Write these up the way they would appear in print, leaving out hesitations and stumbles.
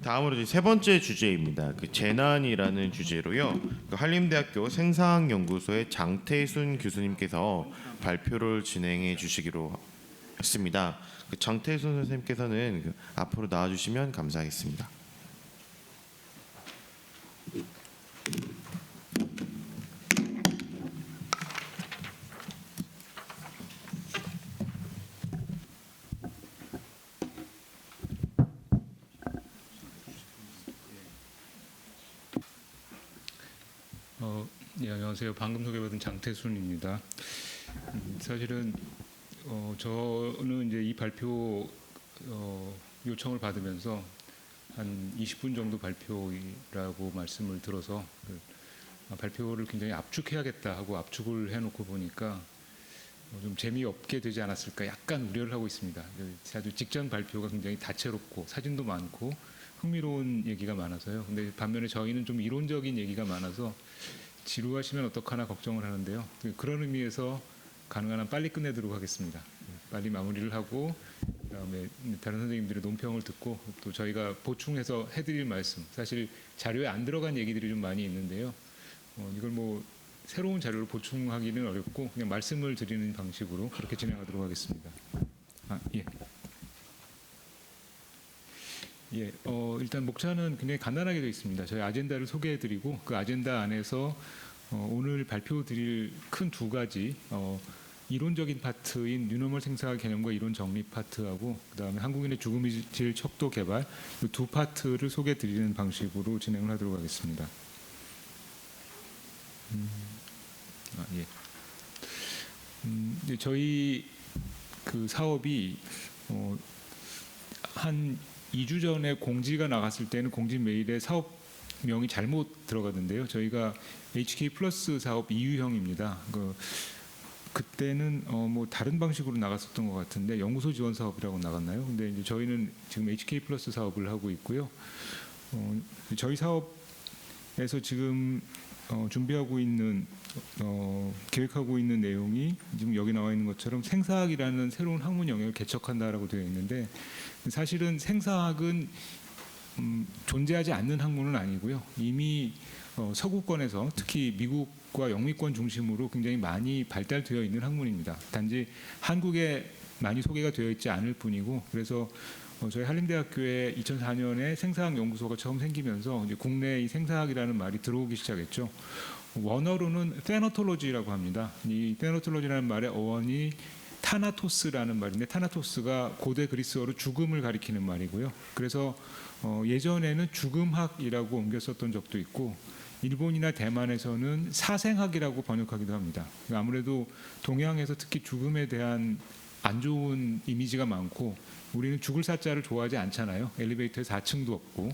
다음으로 이제 세 번째 주제입니다. 재난이라는 주제로요. 한림대학교 생사학연구소의 장태순 교수님께서 발표를 진행해 주시기로 했습니다. 장태순 선생님께서는 앞으로 나와주시면 감사하겠습니다. 네, 안녕하세요. 방금 소개받은 장태순입니다. 사실은 저는 이제 이 발표 요청을 받으면서 한 20분 정도 발표라고 말씀을 들어서 발표를 굉장히 압축해야겠다 하고 압축을 해놓고 보니까 좀 재미없게 되지 않았을까 약간 우려를 하고 있습니다. 아주 직전 발표가 굉장히 다채롭고 사진도 많고 흥미로운 얘기가 많아서요. 근데 반면에 저희는 좀 이론적인 얘기가 많아서 지루하시면 어떡하나 걱정을 하는데요. 그런 의미에서 가능한 한 빨리 끝내도록 하겠습니다. 빨리 마무리를 하고 그다음에 다른 선생님들의 논평을 듣고 또 저희가 보충해서 해드릴 말씀, 사실 자료에 안 들어간 얘기들이 좀 많이 있는데요. 이걸 뭐 새로운 자료를 보충하기는 어렵고 그냥 말씀을 드리는 방식으로 그렇게 진행하도록 하겠습니다. 일단 목차는 굉장히 간단하게 되어 있습니다. 저희 아젠다를 소개해드리고 그 아젠다 안에서 오늘 발표드릴 큰 두 가지 이론적인 파트인 뉴노멀 생사학 개념과 이론 정립 파트하고 그다음에 한국인의 죽음의 질 척도 개발 이 두 파트를 소개해드리는 방식으로 진행을 하도록 하겠습니다. 저희 그 사업이 한 2주 전에 공지가 나갔을 때는 공지 메일에 사업명이 잘못 들어갔는데요. 저희가 HK 플러스 사업 2유형입니다. 그때는 뭐 다른 방식으로 나갔었던 것 같은데 연구소 지원 사업이라고 나갔나요? 근데 이제 저희는 지금 HK 플러스 사업을 하고 있고요. 저희 사업에서 지금 준비하고 있는 계획하고 있는 내용이 지금 여기 나와 있는 것처럼 생사학이라는 새로운 학문 영역을 개척한다라고 되어 있는데 사실은 생사학은 존재하지 않는 학문은 아니고요. 이미 서구권에서 특히 미국과 영미권 중심으로 굉장히 많이 발달되어 있는 학문입니다. 단지 한국에 많이 소개가 되어 있지 않을 뿐이고 그래서 저희 한림대학교에 2004년에 생사학 연구소가 처음 생기면서 이제 국내에 이 생사학이라는 말이 들어오기 시작했죠. 원어로는 테너톨로지라고 합니다. 이 테너톨로지라는 말의 어원이 타나토스라는 말인데 타나토스가 고대 그리스어로 죽음을 가리키는 말이고요. 그래서 예전에는 죽음학이라고 옮겨 썼던 적도 있고 일본이나 대만에서는 사생학이라고 번역하기도 합니다. 아무래도 동양에서 특히 죽음에 대한 안 좋은 이미지가 많고 우리는 죽을 사자를 좋아하지 않잖아요. 엘리베이터에 4층도 없고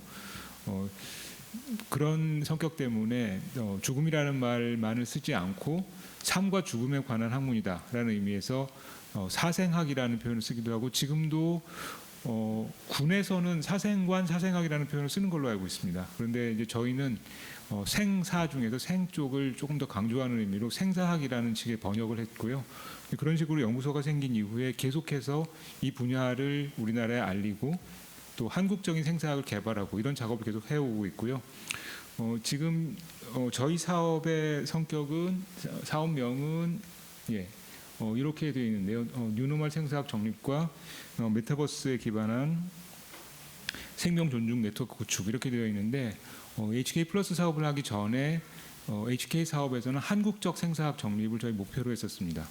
그런 성격 때문에 죽음이라는 말만을 쓰지 않고 삶과 죽음에 관한 학문이다라는 의미에서 사생학이라는 표현을 쓰기도 하고 지금도 군에서는 사생관, 사생학이라는 표현을 쓰는 걸로 알고 있습니다. 그런데 이제 저희는 생사 중에서 생 쪽을 조금 더 강조하는 의미로 생사학이라는 식의 번역을 했고요. 그런 식으로 연구소가 생긴 이후에 계속해서 이 분야를 우리나라에 알리고 또 한국적인 생사학을 개발하고 이런 작업을 계속 해오고 있고요. 지금 저희 사업의 성격은 사업명은 이렇게 되어 있는데요. 뉴노멀 생사학 정립과 메타버스에 기반한 생명 존중 네트워크 구축 이렇게 되어 있는데 HK 플러스 사업을 하기 전에 HK 사업에서는 한국적 생사학 정립을 저희 목표로 했었습니다.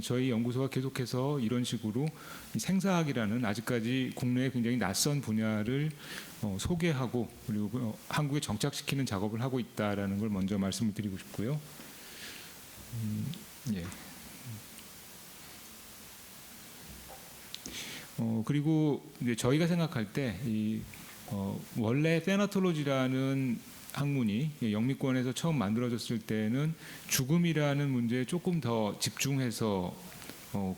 저희 연구소가 계속해서 이런 식으로 생사학이라는 아직까지 국내에 굉장히 낯선 분야를 소개하고 그리고 한국에 정착시키는 작업을 하고 있다라는 걸 먼저 말씀을 드리고 싶고요. 그리고 이제 저희가 생각할 때 원래 테나톨로지라는 학문이 영미권에서 처음 만들어졌을 때는 죽음이라는 문제에 조금 더 집중해서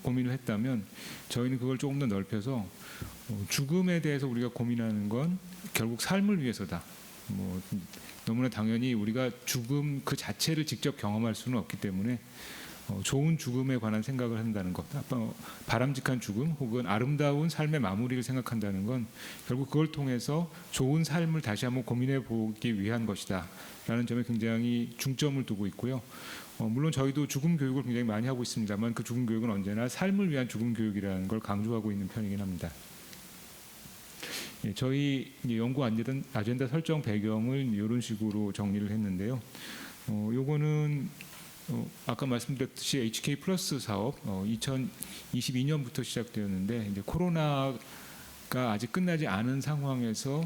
고민을 했다면 저희는 그걸 조금 더 넓혀서 죽음에 대해서 우리가 고민하는 건 결국 삶을 위해서다. 너무나 당연히 우리가 죽음 그 자체를 직접 경험할 수는 없기 때문에 좋은 죽음에 관한 생각을 한다는 것, 바람직한 죽음 혹은 아름다운 삶의 마무리를 생각한다는 건 결국 그걸 통해서 좋은 삶을 다시 한번 고민해 보기 위한 것이다라는 점에 굉장히 중점을 두고 있고요. 물론 저희도 죽음 교육을 굉장히 많이 하고 있습니다만 그 죽음 교육은 언제나 삶을 위한 죽음 교육이라는 걸 강조하고 있는 편이긴 합니다. 예, 저희 연구 아젠다 설정 배경을 이런 식으로 정리를 했는데요. 요거는 아까 말씀드렸듯이 HK 플러스 사업 2022년부터 시작되었는데 이제 코로나가 아직 끝나지 않은 상황에서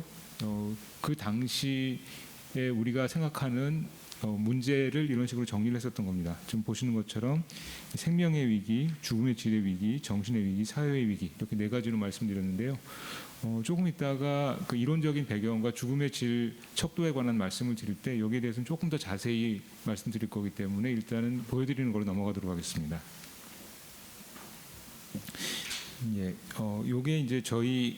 그 당시에 우리가 생각하는 문제를 이런 식으로 정리를 했었던 겁니다. 지금 보시는 것처럼 생명의 위기, 죽음의 질의 위기, 정신의 위기, 사회의 위기 이렇게 네 가지로 말씀드렸는데요. 조금 있다가 그 이론적인 배경과 죽음의 질 척도에 관한 말씀을 드릴 때 여기에 대해서는 조금 더 자세히 말씀드릴 거기 때문에 일단은 보여드리는 걸로 넘어가도록 하겠습니다. 예, 요게 이제 저희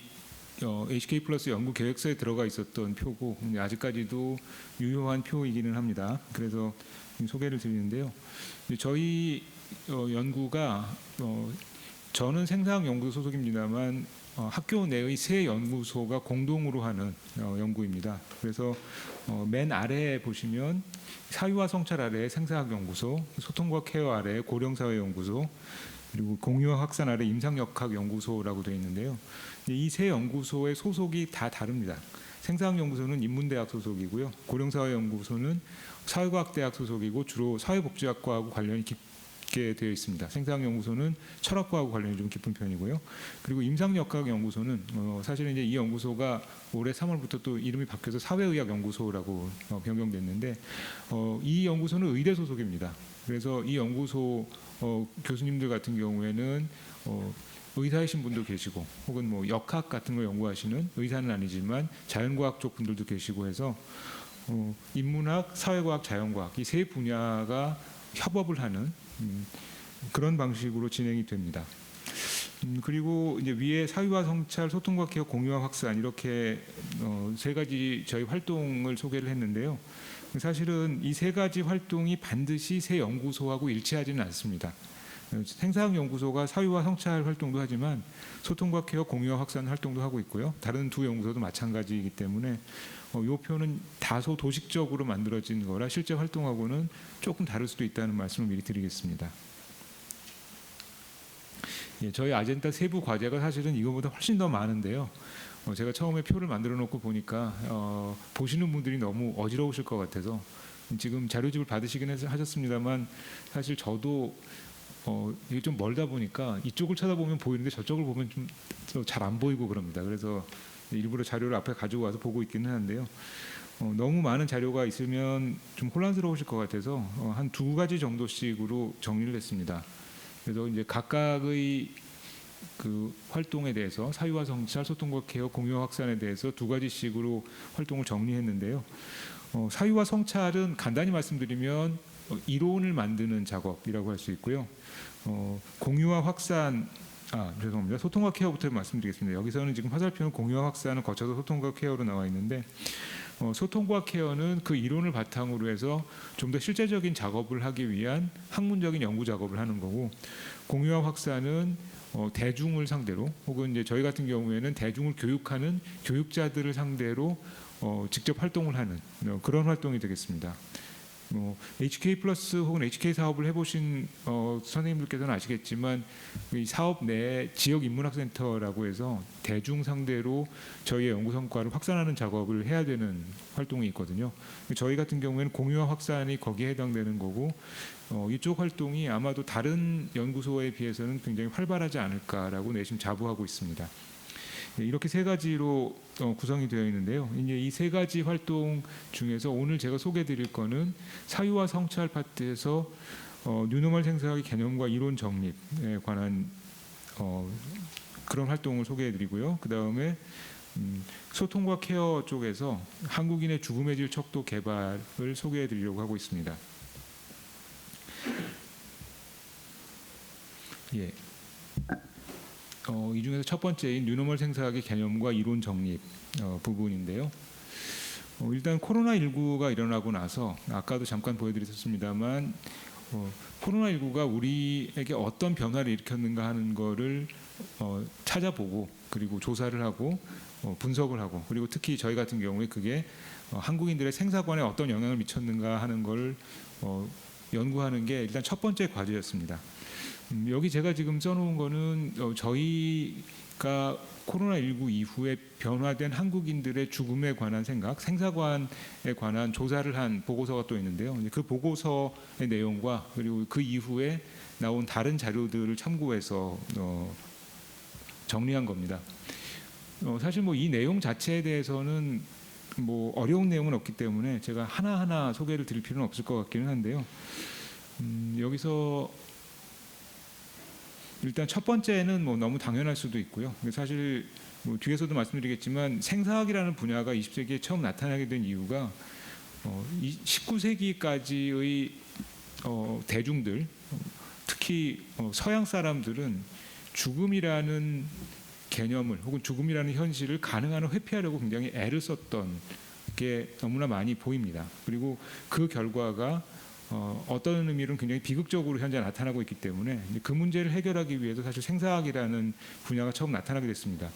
HK 플러스 연구 계획서에 들어가 있었던 표고 아직까지도 유효한 표이기는 합니다. 그래서 소개를 드리는데요. 저희 연구가 저는 생사학연구 소속입니다만 학교 내의 세 연구소가 공동으로 하는 연구입니다. 그래서 맨 아래에 보시면 사유와 성찰 아래에 생사학연구소, 소통과 케어 아래에 고령사회연구소, 그리고 공유와 확산 아래 임상역학연구소라고 되어 있는데요. 이 세 연구소의 소속이 다 다릅니다. 생사학연구소는 인문대학 소속이고요. 고령사회연구소는 사회과학대학 소속이고 주로 사회복지학과하고 관련이 깊게 되어 있습니다. 생사학연구소는 철학과하고 관련이 좀 깊은 편이고요. 그리고 임상역학연구소는 사실은 이제 이 연구소가 올해 3월부터 또 이름이 바뀌어서 사회의학연구소라고 변경됐는데 이 연구소는 의대 소속입니다. 그래서 이 연구소 교수님들 같은 경우에는 의사이신 분도 계시고 혹은 뭐 역학 같은 거 연구하시는 의사는 아니지만 자연과학 쪽 분들도 계시고 해서 인문학, 사회과학, 자연과학 이 세 분야가 협업을 하는 그런 방식으로 진행이 됩니다. 그리고 이제 위에 사유와 성찰, 소통과 케어, 공유와 확산 이렇게 세 가지 저희 활동을 소개를 했는데요. 사실은 이 세 가지 활동이 반드시 세 연구소하고 일치하지는 않습니다. 생사학연구소가 사유와 성찰 활동도 하지만 소통과 케어, 공유와 확산 활동도 하고 있고요. 다른 두 연구소도 마찬가지이기 때문에 이 표는 다소 도식적으로 만들어진 거라 실제 활동하고는 조금 다를 수도 있다는 말씀을 미리 드리겠습니다. 예, 저희 아젠다 세부 과제가 사실은 이거보다 훨씬 더 많은데요. 제가 처음에 표를 만들어 놓고 보니까 보시는 분들이 너무 어지러우실 것 같아서 지금 자료집을 받으시긴 하셨습니다만 사실 저도 이게 좀 멀다 보니까 이쪽을 쳐다보면 보이는데 저쪽을 보면 좀 잘 안 보이고 그럽니다. 그래서 일부러 자료를 앞에 가지고 와서 보고 있기는 하는데요. 너무 많은 자료가 있으면 좀 혼란스러우실 것 같아서 한 두 가지 정도씩으로 정리를 했습니다. 그래서 이제 각각의 그 활동에 대해서 사유와 성찰, 소통과 케어, 공유와 확산에 대해서 두 가지씩으로 활동을 정리했는데요. 사유와 성찰은 간단히 말씀드리면 이론을 만드는 작업이라고 할 수 있고요. 공유와 확산, 죄송합니다. 소통과 케어부터 말씀드리겠습니다. 여기서는 지금 화살표는 공유와 확산을 거쳐서 소통과 케어로 나와 있는데 소통과 케어는 그 이론을 바탕으로 해서 좀 더 실제적인 작업을 하기 위한 학문적인 연구 작업을 하는 거고 공유와 확산은 대중을 상대로 혹은 이제 저희 같은 경우에는 대중을 교육하는 교육자들을 상대로 직접 활동을 하는 그런 활동이 되겠습니다. HK 플러스 혹은 HK 사업을 해보신 선생님들께서는 아시겠지만 이 사업 내 지역 인문학센터라고 해서 대중 상대로 저희의 연구 성과를 확산하는 작업을 해야 되는 활동이 있거든요. 저희 같은 경우에는 공유와 확산이 거기에 해당되는 거고 이쪽 활동이 아마도 다른 연구소에 비해서는 굉장히 활발하지 않을까라고 내심 자부하고 있습니다. 이렇게 세 가지로 구성이 되어 있는데요. 이제 이 세 가지 활동 중에서 오늘 제가 소개드릴 거는 사유와 성찰 파트에서 뉴노멀 생사학의 개념과 이론 정립에 관한 그런 활동을 소개해드리고요. 그 다음에 소통과 케어 쪽에서 한국인의 죽음의 질 척도 개발을 소개해드리려고 하고 있습니다. 예. 이 중에서 첫 번째인 뉴노멀 생사학의 개념과 이론 정립 부분인데요. 일단 코로나19가 일어나고 나서 아까도 잠깐 보여드렸습니다만 코로나19가 우리에게 어떤 변화를 일으켰는가 하는 거를 찾아보고 그리고 조사를 하고 분석을 하고 그리고 특히 저희 같은 경우에 그게 한국인들의 생사관에 어떤 영향을 미쳤는가 하는 걸 연구하는 게 일단 첫 번째 과제였습니다. 여기 제가 지금 써놓은 거는 저희가 코로나19 이후에 변화된 한국인들의 죽음에 관한 생각, 생사관에 관한 조사를 한 보고서가 또 있는데요. 그 보고서의 내용과 그리고 그 이후에 나온 다른 자료들을 참고해서 정리한 겁니다. 사실 뭐 이 내용 자체에 대해서는 뭐 어려운 내용은 없기 때문에 제가 하나하나 소개를 드릴 필요는 없을 것 같기는 한데요. 여기서 일단 첫 번째는 뭐 너무 당연할 수도 있고요. 사실 뭐 뒤에서도 말씀드리겠지만 생사학이라는 분야가 20세기에 처음 나타나게 된 이유가 19세기까지의 대중들, 특히 서양 사람들은 죽음이라는 개념을 혹은 죽음이라는 현실을 가능한 한 회피하려고 굉장히 애를 썼던 게 너무나 많이 보입니다. 그리고 그 결과가 어떤 의미로는 굉장히 비극적으로 현재 나타나고 있기 때문에 그 문제를 해결하기 위해서 사실 생사학이라는 분야가 처음 나타나게 됐습니다.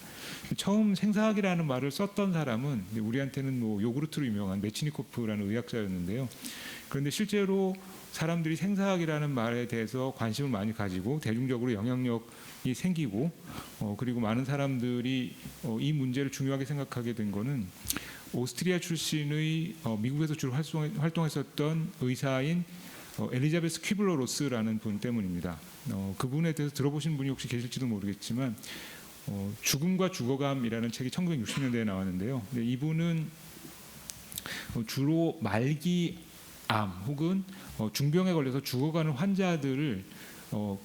처음 생사학이라는 말을 썼던 사람은 우리한테는 뭐 요구르트로 유명한 메치니코프라는 의학자였는데요. 그런데 실제로 사람들이 생사학이라는 말에 대해서 관심을 많이 가지고 대중적으로 영향력이 생기고 그리고 많은 사람들이 이 문제를 중요하게 생각하게 된 거는 오스트리아 출신의 미국에서 주로 활동했었던 의사인 엘리자베스 퀴블러 로스라는 분 때문입니다. 그분에 대해서 들어보신 분이 혹시 계실지도 모르겠지만 죽음과 죽어감이라는 책이 1960년대에 나왔는데요. 이분은 주로 말기 암 혹은 중병에 걸려서 죽어가는 환자들을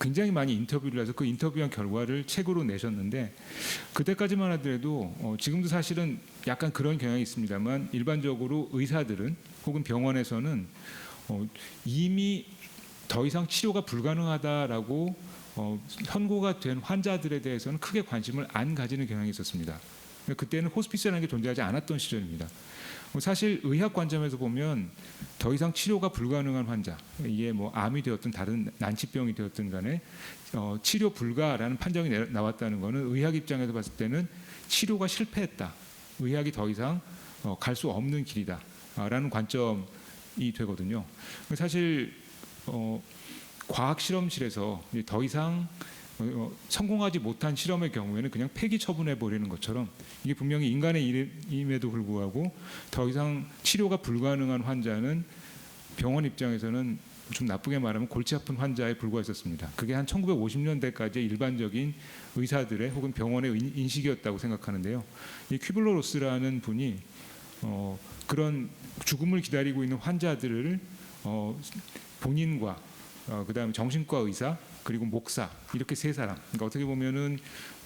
굉장히 많이 인터뷰를 해서 그 인터뷰한 결과를 책으로 내셨는데 그때까지만 하더라도 지금도 사실은 약간 그런 경향이 있습니다만 일반적으로 의사들은 혹은 병원에서는 이미 더 이상 치료가 불가능하다라고 선고가 된 환자들에 대해서는 크게 관심을 안 가지는 경향이 있었습니다. 그때는 호스피스라는 게 존재하지 않았던 시절입니다. 사실 의학 관점에서 보면 더 이상 치료가 불가능한 환자, 이게 뭐 암이 되었든 다른 난치병이 되었든 간에 치료 불가라는 판정이 나왔다는 것은 의학 입장에서 봤을 때는 치료가 실패했다. 의학이 더 이상 갈 수 없는 길이다라는 관점이 되거든요. 사실 과학 실험실에서 더 이상 성공하지 못한 실험의 경우에는 그냥 폐기 처분해 버리는 것처럼 이게 분명히 인간의 일임에도 불구하고 더 이상 치료가 불가능한 환자는 병원 입장에서는 좀 나쁘게 말하면 골치 아픈 환자에 불과했었습니다. 그게 한 1950년대까지의 일반적인 의사들의 혹은 병원의 인식이었다고 생각하는데요. 이 퀴블러 로스라는 분이 그런 죽음을 기다리고 있는 환자들을 본인과 그다음에 정신과 의사 그리고 목사 이렇게 세 사람. 그러니까 어떻게 보면은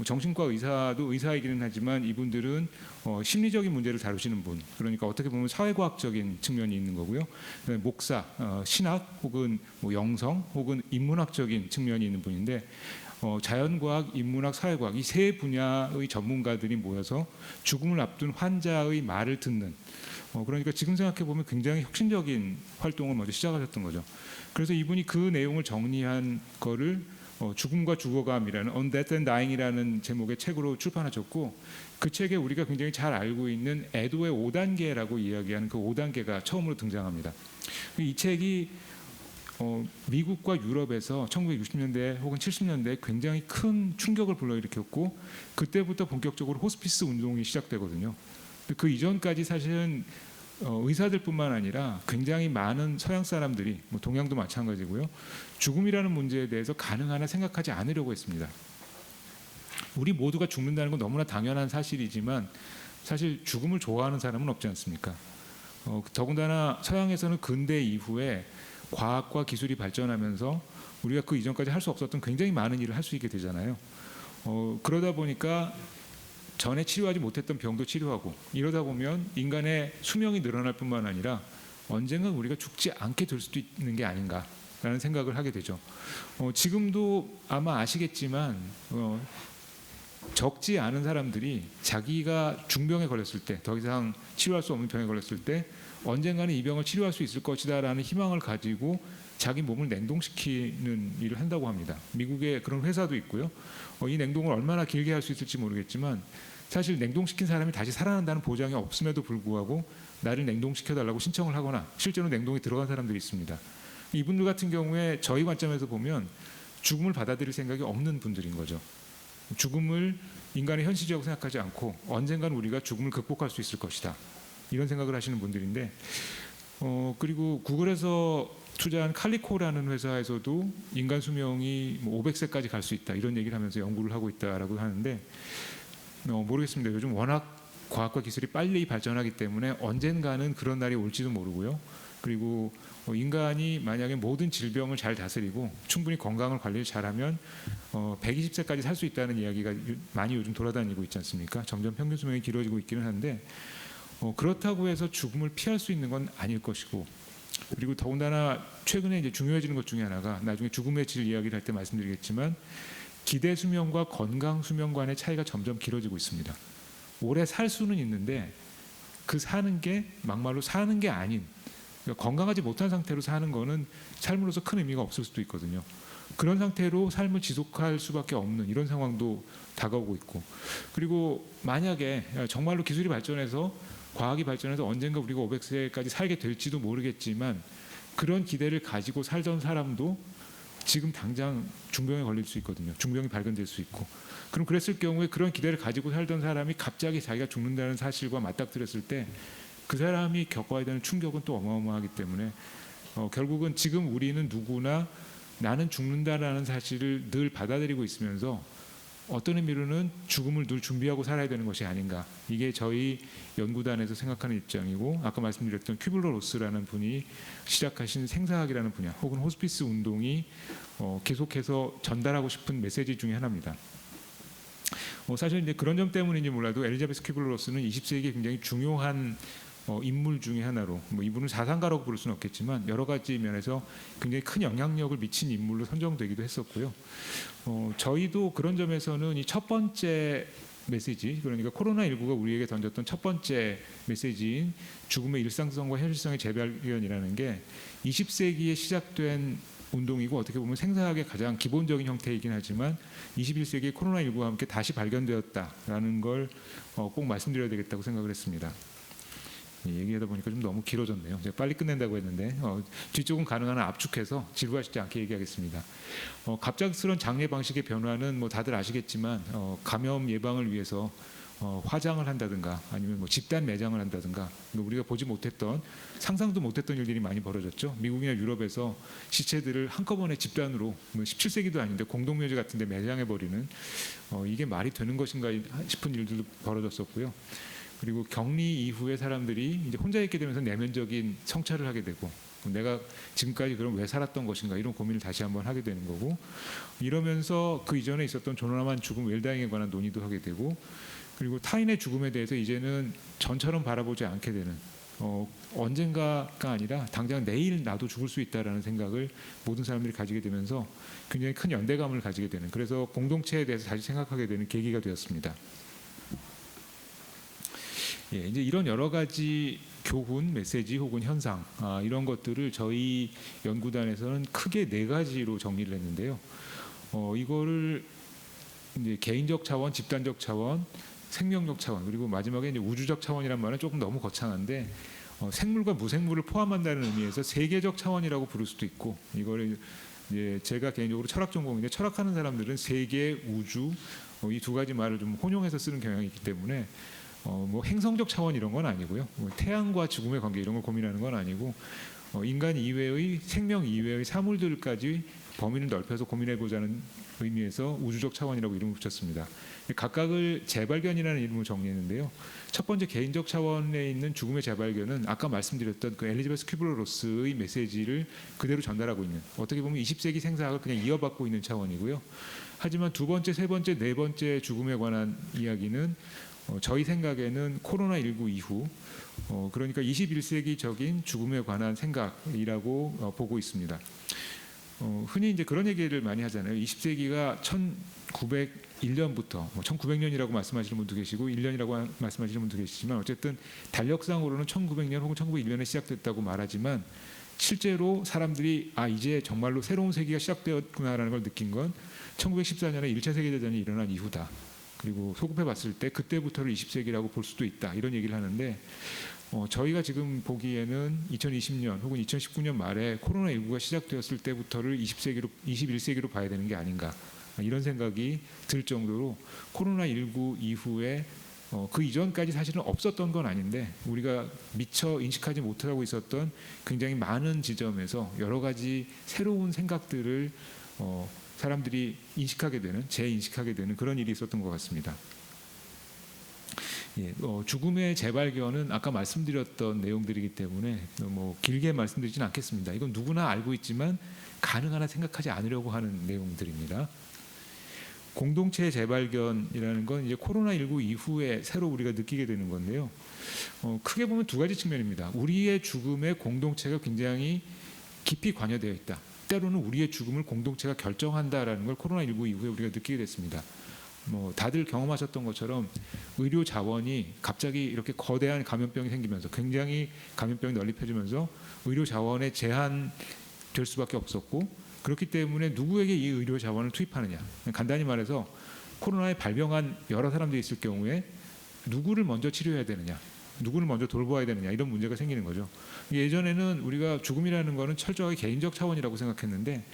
정신과 의사도 의사이기는 하지만 이분들은 심리적인 문제를 다루시는 분. 그러니까 어떻게 보면 사회과학적인 측면이 있는 거고요. 목사, 신학 혹은 뭐 영성 혹은 인문학적인 측면이 있는 분인데 자연과학, 인문학, 사회과학 이 세 분야의 전문가들이 모여서 죽음을 앞둔 환자의 말을 듣는. 그러니까 지금 생각해 보면 굉장히 혁신적인 활동을 먼저 시작하셨던 거죠. 그래서 이분이 그 내용을 정리한 거를 죽음과 죽어감이라는 On Death and Dying이라는 제목의 책으로 출판하셨고 그 책에 우리가 굉장히 잘 알고 있는 애도의 5단계라고 이야기하는 그 5단계가 처음으로 등장합니다. 이 책이 미국과 유럽에서 1960년대 혹은 70년대에 굉장히 큰 충격을 불러일으켰고 그때부터 본격적으로 호스피스 운동이 시작되거든요. 그 이전까지 사실은 의사들뿐만 아니라 굉장히 많은 서양 사람들이 뭐 동양도 마찬가지고요. 죽음이라는 문제에 대해서 가능한 한 생각하지 않으려고 했습니다. 우리 모두가 죽는다는 건 너무나 당연한 사실이지만 사실 죽음을 좋아하는 사람은 없지 않습니까? 더군다나 서양에서는 근대 이후에 과학과 기술이 발전하면서 우리가 그 이전까지 할 수 없었던 굉장히 많은 일을 할 수 있게 되잖아요. 그러다 보니까 전에 치료하지 못했던 병도 치료하고 이러다 보면 인간의 수명이 늘어날 뿐만 아니라 언젠가 우리가 죽지 않게 될 수도 있는 게 아닌가라는 생각을 하게 되죠. 지금도 아마 아시겠지만 적지 않은 사람들이 자기가 중병에 걸렸을 때 더 이상 치료할 수 없는 병에 걸렸을 때 언젠가는 이 병을 치료할 수 있을 것이다라는 희망을 가지고 자기 몸을 냉동시키는 일을 한다고 합니다. 미국에 그런 회사도 있고요. 이 냉동을 얼마나 길게 할 수 있을지 모르겠지만 사실 냉동시킨 사람이 다시 살아난다는 보장이 없음에도 불구하고 나를 냉동시켜달라고 신청을 하거나 실제로 냉동에 들어간 사람들이 있습니다. 이분들 같은 경우에 저희 관점에서 보면 죽음을 받아들일 생각이 없는 분들인 거죠. 죽음을 인간의 현실이라고 생각하지 않고 언젠가는 우리가 죽음을 극복할 수 있을 것이다. 이런 생각을 하시는 분들인데 그리고 구글에서 투자한 칼리코라는 회사에서도 인간 수명이 500세까지 갈 수 있다. 이런 얘기를 하면서 연구를 하고 있다라고 하는데 모르겠습니다. 요즘 워낙 과학과 기술이 빨리 발전하기 때문에 언젠가는 그런 날이 올지도 모르고요. 그리고 인간이 만약에 모든 질병을 잘 다스리고 충분히 건강을 관리를 잘하면 120세까지 살 수 있다는 이야기가 많이 요즘 돌아다니고 있지 않습니까? 점점 평균 수명이 길어지고 있기는 한데 그렇다고 해서 죽음을 피할 수 있는 건 아닐 것이고 그리고 더군다나 최근에 이제 중요해지는 것 중에 하나가 나중에 죽음의 질 이야기를 할 때 말씀드리겠지만 기대 수명과 건강 수명 간의 차이가 점점 길어지고 있습니다. 오래 살 수는 있는데 그 사는 게 막말로 사는 게 아닌 그러니까 건강하지 못한 상태로 사는 거는 삶으로서 큰 의미가 없을 수도 있거든요. 그런 상태로 삶을 지속할 수밖에 없는 이런 상황도 다가오고 있고 그리고 만약에 정말로 기술이 발전해서 과학이 발전해서 언젠가 우리가 500세까지 살게 될지도 모르겠지만 그런 기대를 가지고 살던 사람도 지금 당장 중병에 걸릴 수 있거든요. 중병이 발견될 수 있고 그럼 그랬을 경우에 그런 기대를 가지고 살던 사람이 갑자기 자기가 죽는다는 사실과 맞닥뜨렸을 때 그 사람이 겪어야 되는 충격은 또 어마어마하기 때문에 결국은 지금 우리는 누구나 나는 죽는다라는 사실을 늘 받아들이고 있으면서 어떤 의미로는 죽음을 늘 준비하고 살아야 되는 것이 아닌가. 이게 저희 연구단에서 생각하는 입장이고 아까 말씀드렸던 큐블러-로스라는 분이 시작하신 생사학이라는 분야 혹은 호스피스 운동이 계속해서 전달하고 싶은 메시지 중에 하나입니다. 사실 이제 그런 점 때문인지 몰라도 엘리자베스 큐블러-로스는 20세기에 굉장히 중요한 인물 중에 하나로 이분은 사상가라고 부를 수는 없겠지만 여러 가지 면에서 굉장히 큰 영향력을 미친 인물로 선정되기도 했었고요. 저희도 그런 점에서는 이 첫 번째 메시지 그러니까 코로나19가 우리에게 던졌던 첫 번째 메시지인 죽음의 일상성과 현실성의 재발견이라는 게 20세기에 시작된 운동이고 어떻게 보면 생사학의 가장 기본적인 형태이긴 하지만 21세기 코로나19와 함께 다시 발견되었다라는 걸 꼭 말씀드려야 되겠다고 생각을 했습니다. 얘기하다 보니까 좀 너무 길어졌네요. 제가 빨리 끝낸다고 했는데 뒤쪽은 가능한 한 압축해서 지루하시지 않게 얘기하겠습니다. 갑작스러운 장례 방식의 변화는 뭐 다들 아시겠지만 감염 예방을 위해서 화장을 한다든가 아니면 뭐 집단 매장을 한다든가 우리가 보지 못했던 상상도 못했던 일들이 많이 벌어졌죠. 미국이나 유럽에서 시체들을 한꺼번에 집단으로 17세기도 아닌데 공동묘지 같은 데 매장해버리는 이게 말이 되는 것인가 싶은 일들도 벌어졌었고요. 그리고 격리 이후에 사람들이 이제 혼자 있게 되면서 내면적인 성찰을 하게 되고 내가 지금까지 그럼 왜 살았던 것인가 이런 고민을 다시 한번 하게 되는 거고 이러면서 그 이전에 있었던 존엄한 죽음 웰다잉에 관한 논의도 하게 되고 그리고 타인의 죽음에 대해서 이제는 전처럼 바라보지 않게 되는 언젠가가 아니라 당장 내일 나도 죽을 수 있다라는 생각을 모든 사람들이 가지게 되면서 굉장히 큰 연대감을 가지게 되는 그래서 공동체에 대해서 다시 생각하게 되는 계기가 되었습니다. 이제 이런 여러 가지 교훈, 메시지 혹은 현상 이런 것들을 저희 연구단에서는 크게 4가지로 정리를 했는데요. 이거를 이제 개인적 차원, 집단적 차원, 생명력 차원 그리고 마지막에 이제 우주적 차원이란 말은 조금 너무 거창한데 생물과 무생물을 포함한다는 의미에서 세계적 차원이라고 부를 수도 있고 이거를 이제 제가 개인적으로 철학 전공인데 철학하는 사람들은 세계, 우주 이 2가지 말을 좀 혼용해서 쓰는 경향이 있기 때문에 뭐 행성적 차원 이런 건 아니고요. 뭐 태양과 죽음의 관계 이런 걸 고민하는 건 아니고 인간 이외의 생명 이외의 사물들까지 범위를 넓혀서 고민해보자는 의미에서 우주적 차원이라고 이름을 붙였습니다. 각각을 재발견이라는 이름으로 정리했는데요. 첫 번째 개인적 차원에 있는 죽음의 재발견은 아까 말씀드렸던 그 엘리자베스 큐블러-로스의 메시지를 그대로 전달하고 있는 어떻게 보면 20세기 생사학을 그냥 이어받고 있는 차원이고요. 하지만 2번째, 3번째, 4번째 죽음에 관한 이야기는 저희 생각에는 코로나19 이후 그러니까 21세기적인 죽음에 관한 생각이라고 보고 있습니다. 흔히 이제 그런 얘기를 많이 하잖아요. 20세기가 1901년부터 1900년이라고 말씀하시는 분도 계시고 1년이라고 말씀하시는 분도 계시지만 어쨌든 달력상으로는 1900년 혹은 1901년에 시작됐다고 말하지만 실제로 사람들이 이제 정말로 새로운 세기가 시작되었구나라는 걸 느낀 건 1914년에 1차 세계대전이 일어난 이후다. 그리고 소급해 봤을 때 그때부터를 20세기라고 볼 수도 있다. 이런 얘기를 하는데 저희가 지금 보기에는 2020년 혹은 2019년 말에 코로나19가 시작되었을 때부터를 21세기로 봐야 되는 게 아닌가. 이런 생각이 들 정도로 코로나19 이후에 그 이전까지 사실은 없었던 건 아닌데 우리가 미처 인식하지 못하고 있었던 굉장히 많은 지점에서 여러 가지 새로운 생각들을 사람들이 재인식하게 되는 그런 일이 있었던 것 같습니다. 죽음의 재발견은 아까 말씀드렸던 내용들이기 때문에 길게 말씀드리지는 않겠습니다. 이건 누구나 알고 있지만 가능하나 생각하지 않으려고 하는 내용들입니다. 공동체 재발견이라는 건 이제 코로나19 이후에 새로 우리가 느끼게 되는 건데요. 크게 보면 두 가지 측면입니다. 우리의 죽음에 공동체가 굉장히 깊이 관여되어 있다. 때로는 우리의 죽음을 공동체가 결정한다라는 걸 코로나19 이후에 우리가 느끼게 됐습니다. 다들 경험하셨던 것처럼 의료 자원이 갑자기 이렇게 거대한 감염병이 생기면서 굉장히 감염병이 널리 펴지면서 의료 자원에 제한될 수밖에 없었고 그렇기 때문에 누구에게 이 의료 자원을 투입하느냐. 간단히 말해서 코로나에 발병한 여러 사람들이 있을 경우에 누구를 먼저 치료해야 되느냐. 누구를 먼저 돌보아야 되느냐. 이런 문제가 생기는 거죠. 예전에는 우리가 죽음이라는 거는 철저하게 개인적 차원이라고 생각했는데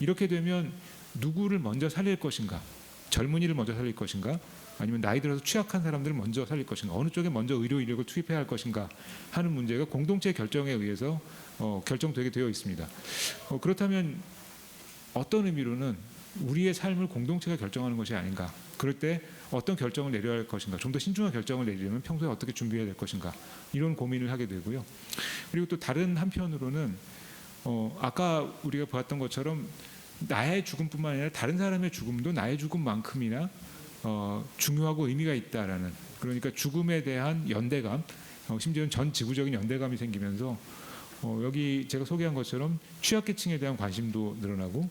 이렇게 되면 누구를 먼저 살릴 것인가. 젊은이를 먼저 살릴 것인가. 아니면 나이 들어서 취약한 사람들을 먼저 살릴 것인가. 어느 쪽에 먼저 의료 인력을 투입해야 할 것인가 하는 문제가 공동체 결정에 의해서 결정되게 되어 있습니다. 그렇다면 어떤 의미로는 우리의 삶을 공동체가 결정하는 것이 아닌가. 그럴 때 어떤 결정을 내려야 할 것인가. 좀 더 신중한 결정을 내리려면 평소에 어떻게 준비해야 될 것인가. 이런 고민을 하게 되고요. 그리고 또 다른 한편으로는 아까 우리가 보았던 것처럼 나의 죽음뿐만 아니라 다른 사람의 죽음도 나의 죽음만큼이나 중요하고 의미가 있다라는, 그러니까 죽음에 대한 연대감, 심지어는 전 지구적인 연대감이 생기면서 여기 제가 소개한 것처럼 취약계층에 대한 관심도 늘어나고,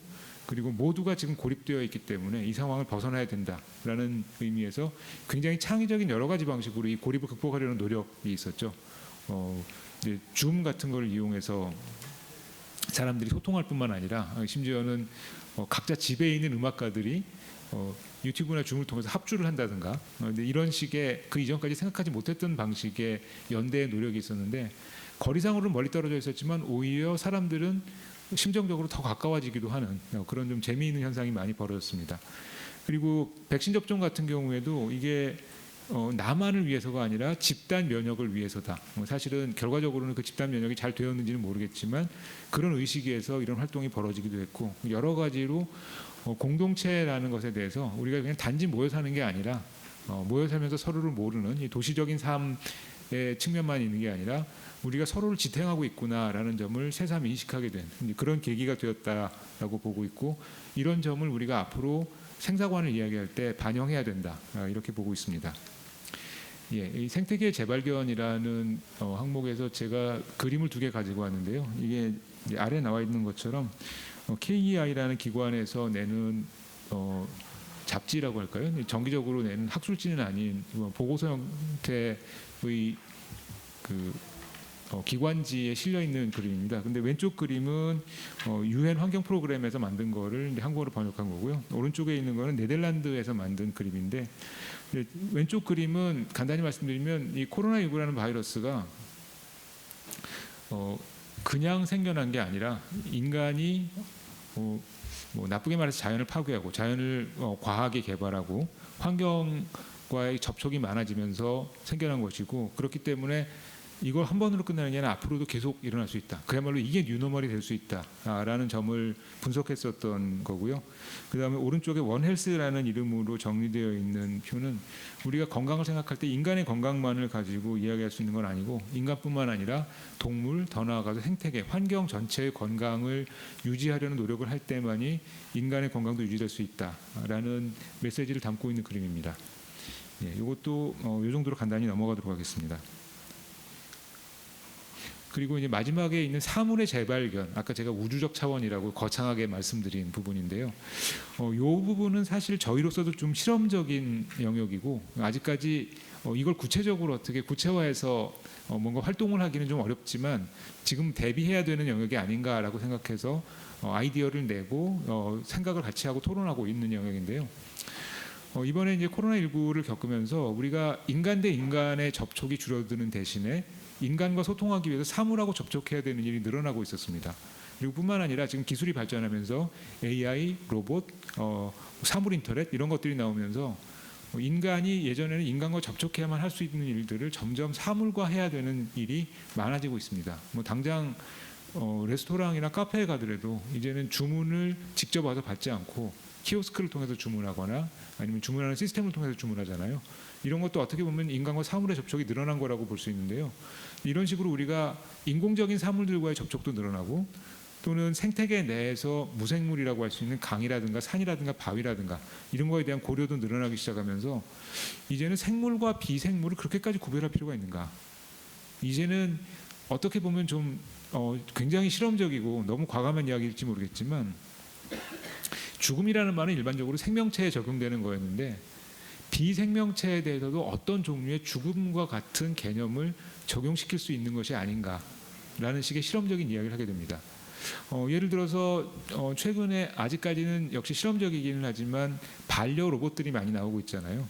그리고 모두가 지금 고립되어 있기 때문에 이 상황을 벗어나야 된다라는 의미에서 굉장히 창의적인 여러 가지 방식으로 이 고립을 극복하려는 노력이 있었죠. 이제 줌 같은 걸 이용해서 사람들이 소통할 뿐만 아니라 심지어는 각자 집에 있는 음악가들이 유튜브나 줌을 통해서 합주를 한다든가 이런 식의 그 이전까지 생각하지 못했던 방식의 연대의 노력이 있었는데, 거리상으로는 멀리 떨어져 있었지만 오히려 사람들은 심정적으로 더 가까워지기도 하는 그런 좀 재미있는 현상이 많이 벌어졌습니다. 그리고 백신 접종 같은 경우에도 이게 나만을 위해서가 아니라 집단 면역을 위해서다. 사실은 결과적으로는 그 집단 면역이 잘 되었는지는 모르겠지만 그런 의식에서 이런 활동이 벌어지기도 했고, 여러 가지로 공동체라는 것에 대해서 우리가 그냥 단지 모여 사는 게 아니라 모여 살면서 서로를 모르는 이 도시적인 삶의 측면만 있는 게 아니라 우리가 서로를 지탱하고 있구나라는 점을 새삼 인식하게 된 그런 계기가 되었다라고 보고 있고, 이런 점을 우리가 앞으로 생사관을 이야기할 때 반영해야 된다, 이렇게 보고 있습니다. 이 생태계 재발견이라는 항목에서 제가 그림을 2개 가지고 왔는데요. 이게 아래 나와 있는 것처럼 KEI라는 기관에서 내는 잡지라고 할까요? 정기적으로 내는 학술지는 아닌 보고서 형태의 기관지에 실려 있는 그림입니다. 근데 왼쪽 그림은 UN 환경 프로그램에서 만든 거를 한국어로 번역한 거고요. 오른쪽에 있는 거는 네덜란드에서 만든 그림인데, 왼쪽 그림은 간단히 말씀드리면 이 코로나19라는 바이러스가 그냥 생겨난 게 아니라 인간이 나쁘게 말해서 자연을 파괴하고 자연을 과하게 개발하고 환경과의 접촉이 많아지면서 생겨난 것이고, 그렇기 때문에 이걸 한 번으로 끝나는 게 아니라 앞으로도 계속 일어날 수 있다. 그야말로 이게 뉴노멀이 될 수 있다라는 점을 분석했었던 거고요. 그다음에 오른쪽에 원헬스라는 이름으로 정리되어 있는 표는 우리가 건강을 생각할 때 인간의 건강만을 가지고 이야기할 수 있는 건 아니고, 인간뿐만 아니라 동물, 더 나아가서 생태계, 환경 전체의 건강을 유지하려는 노력을 할 때만이 인간의 건강도 유지될 수 있다라는 메시지를 담고 있는 그림입니다. 이것도 이 정도로 간단히 넘어가도록 하겠습니다. 그리고 이제 마지막에 있는 사물의 재발견, 아까 제가 우주적 차원이라고 거창하게 말씀드린 부분인데요. 이 부분은 사실 저희로서도 좀 실험적인 영역이고 아직까지 이걸 구체적으로 어떻게 구체화해서 뭔가 활동을 하기는 좀 어렵지만 지금 대비해야 되는 영역이 아닌가라고 생각해서 아이디어를 내고 생각을 같이 하고 토론하고 있는 영역인데요. 이번에 이제 코로나19를 겪으면서 우리가 인간 대 인간의 접촉이 줄어드는 대신에 인간과 소통하기 위해서 사물하고 접촉해야 되는 일이 늘어나고 있었습니다. 그리고 뿐만 아니라 지금 기술이 발전하면서 AI, 로봇, 사물 인터넷 이런 것들이 나오면서 인간이 예전에는 인간과 접촉해야만 할 수 있는 일들을 점점 사물과 해야 되는 일이 많아지고 있습니다. 뭐 당장 레스토랑이나 카페에 가더라도 이제는 주문을 직접 와서 받지 않고 키오스크를 통해서 주문하거나 아니면 주문하는 시스템을 통해서 주문하잖아요. 이런 것도 어떻게 보면 인간과 사물의 접촉이 늘어난 거라고 볼 수 있는데요. 이런 식으로 우리가 인공적인 사물들과의 접촉도 늘어나고 또는 생태계 내에서 무생물이라고 할 수 있는 강이라든가 산이라든가 바위라든가 이런 거에 대한 고려도 늘어나기 시작하면서 이제는 생물과 비생물을 그렇게까지 구별할 필요가 있는가? 이제는 어떻게 보면 좀 굉장히 실험적이고 너무 과감한 이야기일지 모르겠지만 죽음이라는 말은 일반적으로 생명체에 적용되는 거였는데 비생명체에 대해서도 어떤 종류의 죽음과 같은 개념을 적용시킬 수 있는 것이 아닌가라는 식의 실험적인 이야기를 하게 됩니다. 예를 들어서 최근에 아직까지는 역시 실험적이기는 하지만 반려 로봇들이 많이 나오고 있잖아요.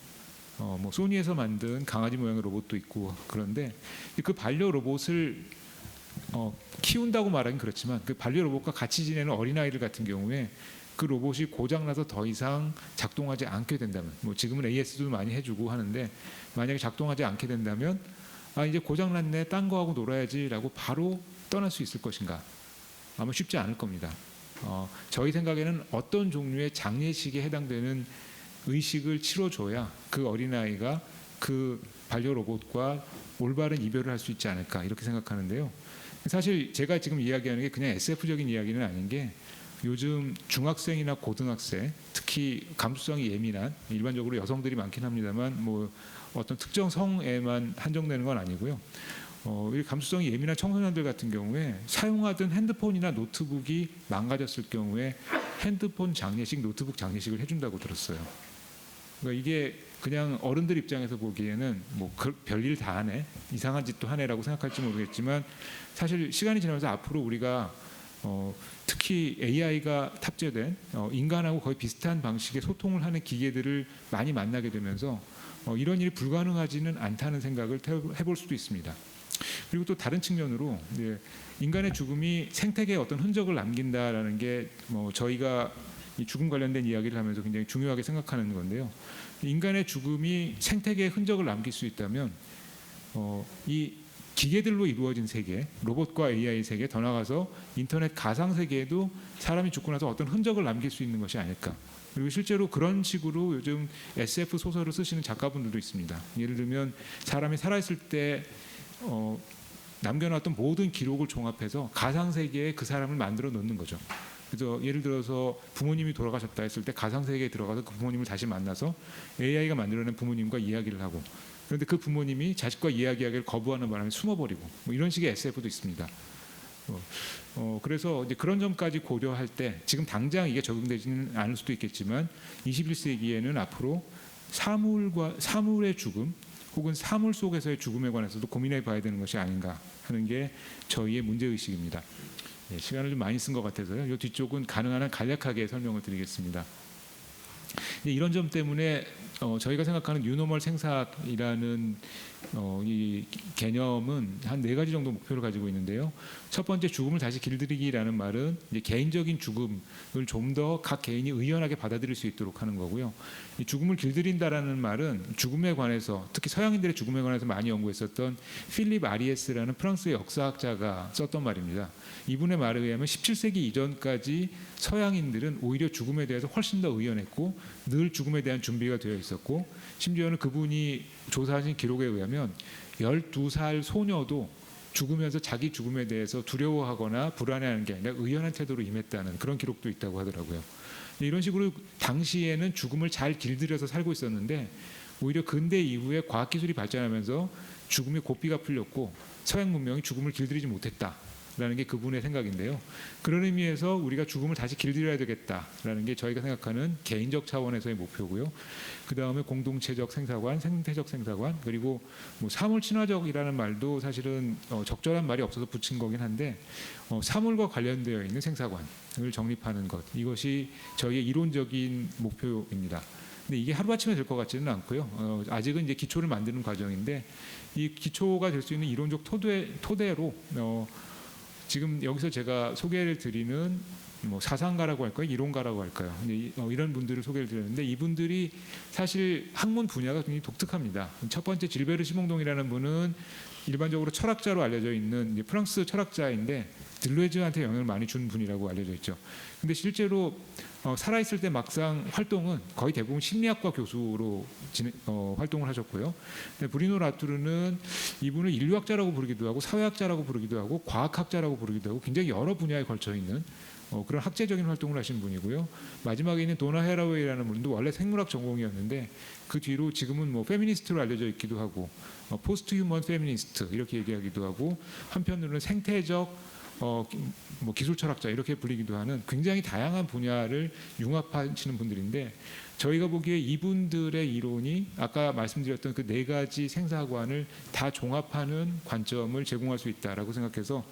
뭐 소니에서 만든 강아지 모양의 로봇도 있고 그런데 그 반려 로봇을 키운다고 말하긴 그렇지만 그 반려 로봇과 같이 지내는 어린아이들 같은 경우에 그 로봇이 고장나서 더 이상 작동하지 않게 된다면 뭐 지금은 AS도 많이 해주고 하는데 만약에 작동하지 않게 된다면 이제 고장났네 딴 거하고 놀아야지라고 바로 떠날 수 있을 것인가? 아마 쉽지 않을 겁니다. 저희 생각에는 어떤 종류의 장례식에 해당되는 의식을 치러줘야 그 어린아이가 그 반려 로봇과 올바른 이별을 할 수 있지 않을까 이렇게 생각하는데요. 사실 제가 지금 이야기하는 게 그냥 SF적인 이야기는 아닌 게 요즘 중학생이나 고등학생, 특히 감수성이 예민한 일반적으로 여성들이 많긴 합니다만 뭐 어떤 특정 성에만 한정되는 건 아니고요. 이 감수성이 예민한 청소년들 같은 경우에 사용하던 핸드폰이나 노트북이 망가졌을 경우에 핸드폰 장례식, 노트북 장례식을 해준다고 들었어요. 그러니까 이게 그냥 어른들 입장에서 보기에는 뭐 별일 다 하네, 이상한 짓도 하네라고 생각할지 모르겠지만 사실 시간이 지나면서 앞으로 우리가 특히 AI가 탑재된 인간하고 거의 비슷한 방식의 소통을 하는 기계들을 많이 만나게 되면서 이런 일이 불가능하지는 않다는 생각을 해볼 수도 있습니다. 그리고 또 다른 측면으로 인간의 죽음이 생태계에 어떤 흔적을 남긴다라는 게 뭐 저희가 이 죽음 관련된 이야기를 하면서 굉장히 중요하게 생각하는 건데요. 인간의 죽음이 생태계에 흔적을 남길 수 있다면 이 기계들로 이루어진 세계, 로봇과 AI 세계, 더 나아가서 인터넷 가상 세계에도 사람이 죽고 나서 어떤 흔적을 남길 수 있는 것이 아닐까. 그리고 실제로 그런 식으로 요즘 SF 소설을 쓰시는 작가분들도 있습니다. 예를 들면 사람이 살아있을 때 남겨놨던 모든 기록을 종합해서 가상 세계에 그 사람을 만들어 놓는 거죠. 그래서 예를 들어서 부모님이 돌아가셨다 했을 때 가상 세계에 들어가서 그 부모님을 다시 만나서 AI가 만들어낸 부모님과 이야기를 하고 그런데 그 부모님이 자식과 이야기하기를 거부하는 바람에 숨어버리고 뭐 이런 식의 SF도 있습니다. 그래서 이제 그런 점까지 고려할 때 지금 당장 이게 적용되지는 않을 수도 있겠지만 21세기에는 앞으로 사물의 죽음 혹은 사물 속에서의 죽음에 관해서도 고민해 봐야 되는 것이 아닌가 하는 게 저희의 문제의식입니다. 시간을 좀 많이 쓴 것 같아서요. 이 뒤쪽은 가능한 한 간략하게 설명을 드리겠습니다. 이런 점 때문에 저희가 생각하는 뉴노멀 생사이라는 이 개념은 한 4가지 정도 목표를 가지고 있는데요. 첫 번째, 죽음을 다시 길들이기라는 말은 이제 개인적인 죽음을 좀 더 각 개인이 의연하게 받아들일 수 있도록 하는 거고요. 이 죽음을 길들인다라는 말은 죽음에 관해서 특히 서양인들의 죽음에 관해서 많이 연구했었던 필립 아리에스라는 프랑스의 역사학자가 썼던 말입니다. 이분의 말에 의하면 17세기 이전까지 서양인들은 오히려 죽음에 대해서 훨씬 더 의연했고 늘 죽음에 대한 준비가 되어 있었고 심지어는 그분이 조사하신 기록에 의하면 12살 소녀도 죽으면서 자기 죽음에 대해서 두려워하거나 불안해하는 게 아니라 의연한 태도로 임했다는 그런 기록도 있다고 하더라고요. 이런 식으로 당시에는 죽음을 잘 길들여서 살고 있었는데 오히려 근대 이후에 과학기술이 발전하면서 죽음의 고삐가 풀렸고 서양 문명이 죽음을 길들이지 못했다라는 게 그분의 생각인데요. 그런 의미에서 우리가 죽음을 다시 길들여야 되겠다라는 게 저희가 생각하는 개인적 차원에서의 목표고요. 그 다음에 공동체적 생사관, 생태적 생사관, 그리고 뭐 사물 친화적이라는 말도 사실은 적절한 말이 없어서 붙인 거긴 한데 사물과 관련되어 있는 생사관을 정립하는 것, 이것이 저희의 이론적인 목표입니다. 근데 이게 하루아침에 될 것 같지는 않고요. 아직은 이제 기초를 만드는 과정인데 이 기초가 될 수 있는 이론적 토대로 지금 여기서 제가 소개를 드리는 뭐 사상가라고 할까요, 이론가라고 할까요? 이런 분들을 소개를 드렸는데 이분들이 사실 학문 분야가 굉장히 독특합니다. 첫 번째 질베르 시몽동이라는 분은 일반적으로 철학자로 알려져 있는 이제 프랑스 철학자인데 들루에즈한테 영향을 많이 준 분이라고 알려져 있죠. 근데 실제로 살아있을 때 막상 활동은 거의 대부분 심리학과 교수로 활동을 하셨고요. 근데 브리노 라투르는 이분을 인류학자라고 부르기도 하고 사회학자라고 부르기도 하고 과학학자라고 부르기도 하고 굉장히 여러 분야에 걸쳐 있는 그런 학제적인 활동을 하신 분이고요. 마지막에 있는 도나 헤라웨이라는 분도 원래 생물학 전공이었는데 그 뒤로 지금은 뭐 페미니스트로 알려져 있기도 하고 포스트 휴먼 페미니스트 이렇게 얘기하기도 하고 한편으로는 생태적 뭐 기술 철학자 이렇게 불리기도 하는 굉장히 다양한 분야를 융합하시는 분들인데 저희가 보기에 이분들의 이론이 아까 말씀드렸던 그 네 가지 생사관을 다 종합하는 관점을 제공할 수 있다라고 생각해서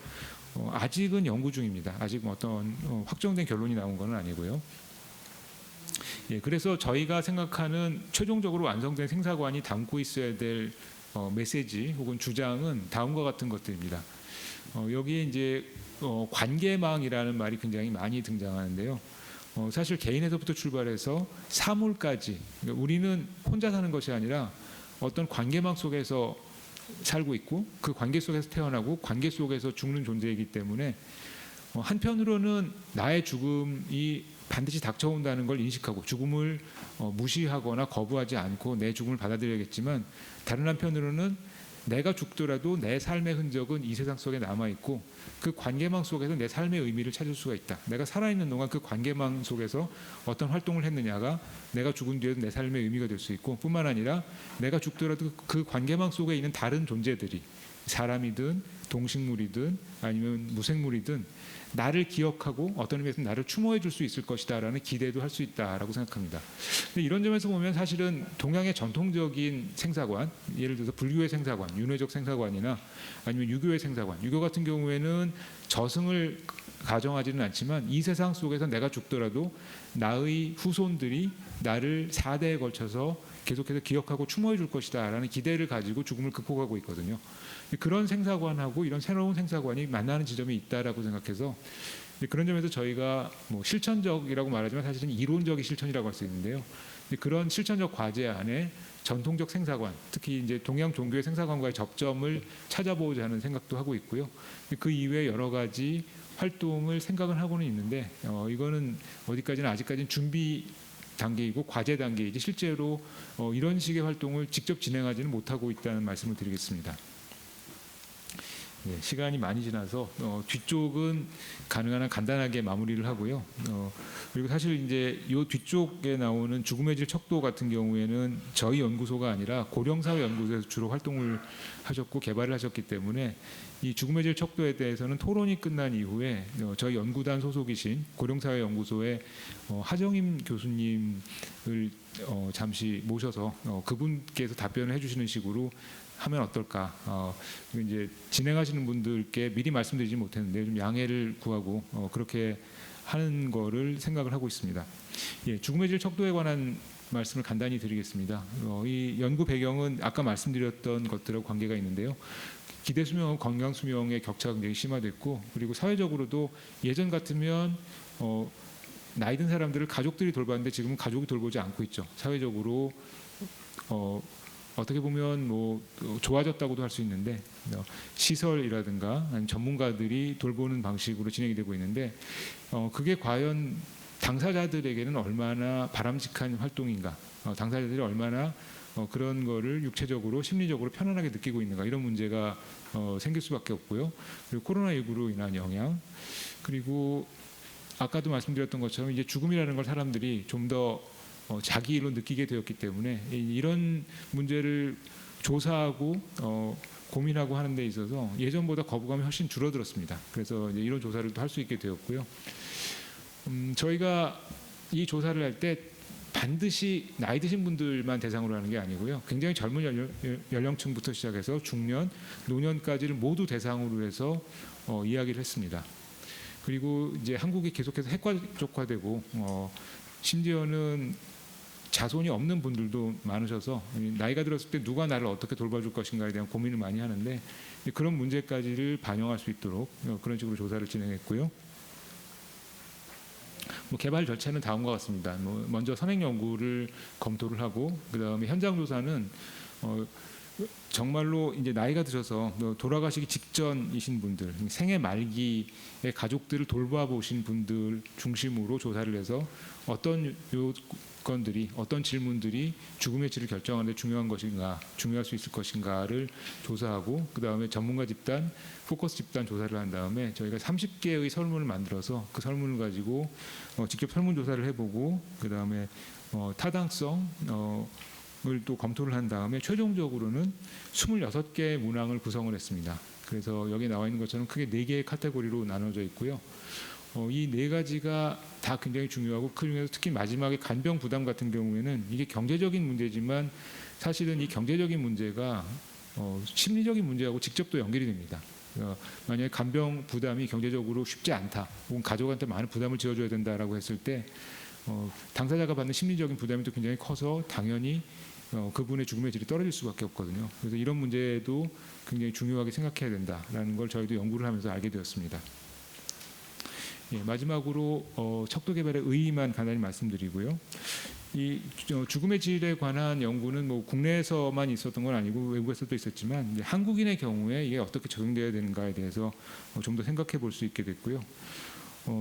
아직은 연구 중입니다. 아직 어떤 확정된 결론이 나온 건 아니고요. 예, 그래서 저희가 생각하는 최종적으로 완성된 생사관이 담고 있어야 될 메시지 혹은 주장은 다음과 같은 것들입니다. 여기에 이제 관계망이라는 말이 굉장히 많이 등장하는데요. 사실 개인에서부터 출발해서 사물까지, 그러니까 우리는 혼자 사는 것이 아니라 어떤 관계망 속에서 살고 있고 그 관계 속에서 태어나고 관계 속에서 죽는 존재이기 때문에 한편으로는 나의 죽음이 반드시 닥쳐온다는 걸 인식하고 죽음을 무시하거나 거부하지 않고 내 죽음을 받아들여야겠지만 다른 한편으로는 내가 죽더라도 내 삶의 흔적은 이 세상 속에 남아있고 그 관계망 속에서 내 삶의 의미를 찾을 수가 있다. 내가 살아있는 동안 그 관계망 속에서 어떤 활동을 했느냐가 내가 죽은 뒤에도 내 삶의 의미가 될 수 있고 뿐만 아니라 내가 죽더라도 그 관계망 속에 있는 다른 존재들이 사람이든 동식물이든 아니면 무생물이든 나를 기억하고 어떤 의미에서 나를 추모해 줄 수 있을 것이다라는 기대도 할 수 있다라고 생각합니다. 이런 점에서 보면 사실은 동양의 전통적인 생사관, 예를 들어서 불교의 생사관, 윤회적 생사관이나 아니면 유교의 생사관, 유교 같은 경우에는 저승을 가정하지는 않지만 이 세상 속에서 내가 죽더라도 나의 후손들이 나를 4대에 걸쳐서 계속해서 기억하고 추모해 줄 것이다라는 기대를 가지고 죽음을 극복하고 있거든요. 그런 생사관하고 이런 새로운 생사관이 만나는 지점이 있다라고 생각해서 그런 점에서 저희가 뭐 실천적이라고 말하지만 사실은 이론적인 실천이라고 할 수 있는데요. 그런 실천적 과제 안에 전통적 생사관, 특히 이제 동양 종교의 생사관과의 접점을 찾아보고자 하는 생각도 하고 있고요. 그 이외에 여러 가지 활동을 생각을 하고는 있는데 이거는 어디까지나 아직까지는 준비 단계이고 과제 단계이지 실제로 이런 식의 활동을 직접 진행하지는 못하고 있다는 말씀을 드리겠습니다. 네, 시간이 많이 지나서 뒤쪽은 가능한 한 간단하게 마무리를 하고요. 그리고 사실 이제 이 뒤쪽에 나오는 죽음의 질 척도 같은 경우에는 저희 연구소가 아니라 고령사회연구소에서 주로 활동을 하셨고 개발을 하셨기 때문에 이 죽음의 질 척도에 대해서는 토론이 끝난 이후에 저희 연구단 소속이신 고령사회연구소의 하정임 교수님을 잠시 모셔서 그분께서 답변을 해주시는 식으로 하면 어떨까? 이제 진행하시는 분들께 미리 말씀드리지 못했는데 좀 양해를 구하고 그렇게 하는 거를 생각을 하고 있습니다. 예, 죽음의 질 척도에 관한 말씀을 간단히 드리겠습니다. 이 연구 배경은 아까 말씀드렸던 것들하고 관계가 있는데요. 기대 수명과 건강 수명의 격차가 굉장히 심화됐고 그리고 사회적으로도 예전 같으면 나이 든 사람들을 가족들이 돌봤는데 지금은 가족이 돌보지 않고 있죠. 사회적으로 어떻게 보면 뭐 좋아졌다고도 할 수 있는데 시설이라든가 아니면 전문가들이 돌보는 방식으로 진행이 되고 있는데 그게 과연 당사자들에게는 얼마나 바람직한 활동인가, 당사자들이 얼마나 그런 거를 육체적으로 심리적으로 편안하게 느끼고 있는가 이런 문제가 생길 수밖에 없고요. 그리고 코로나19로 인한 영향 그리고 아까도 말씀드렸던 것처럼 이제 죽음이라는 걸 사람들이 좀 더 자기 일로 느끼게 되었기 때문에 이런 문제를 조사하고 고민하고 하는 데 있어서 예전보다 거부감이 훨씬 줄어들었습니다. 그래서 이제 이런 조사를 또 할 수 있게 되었고요. 저희가 이 조사를 할 때 반드시 나이 드신 분들만 대상으로 하는 게 아니고요. 굉장히 젊은 연령층부터 시작해서 중년, 노년까지를 모두 대상으로 해서 이야기를 했습니다. 그리고 이제 한국이 계속해서 핵가족화되고 심지어는 자손이 없는 분들도 많으셔서 나이가 들었을 때 누가 나를 어떻게 돌봐줄 것인가에 대한 고민을 많이 하는데 그런 문제까지를 반영할 수 있도록 그런 식으로 조사를 진행했고요. 개발 절차는 다음과 같습니다. 먼저 선행 연구를 검토를 하고 그다음에 현장 조사는 정말로 이제 나이가 드셔서 돌아가시기 직전이신 분들, 생애 말기의 가족들을 돌봐보신 분들 중심으로 조사를 해서 어떤 요건들이, 어떤 질문들이 죽음의 질을 결정하는 데 중요한 것인가, 중요할 수 있을 것인가를 조사하고 그 다음에 전문가 집단, 포커스 집단 조사를 한 다음에 저희가 30개의 설문을 만들어서 그 설문을 가지고 직접 설문조사를 해보고 그 다음에 타당성 을 또 검토를 한 다음에 최종적으로는 26개의 문항을 구성을 했습니다. 그래서 여기 나와 있는 것처럼 크게 4개의 카테고리로 나눠져 있고요. 이 4가지가 다 굉장히 중요하고 그중에서 특히 마지막에 간병 부담 같은 경우에는 이게 경제적인 문제지만 사실은 이 경제적인 문제가 심리적인 문제하고 직접 또 연결이 됩니다. 만약에 간병 부담이 경제적으로 쉽지 않다, 혹은 가족한테 많은 부담을 지어줘야 된다라고 했을 때 당사자가 받는 심리적인 부담이 또 굉장히 커서 당연히 그분의 죽음의 질이 떨어질 수밖에 없거든요. 그래서 이런 문제도 굉장히 중요하게 생각해야 된다라는 걸 저희도 연구를 하면서 알게 되었습니다. 마지막으로 척도 개발의 의의만 간단히 말씀드리고요. 이 죽음의 질에 관한 연구는 뭐 국내에서만 있었던 건 아니고 외국에서도 있었지만 이제 한국인의 경우에 이게 어떻게 적용되어야 되는가에 대해서 좀 더 생각해 볼 수 있게 됐고요.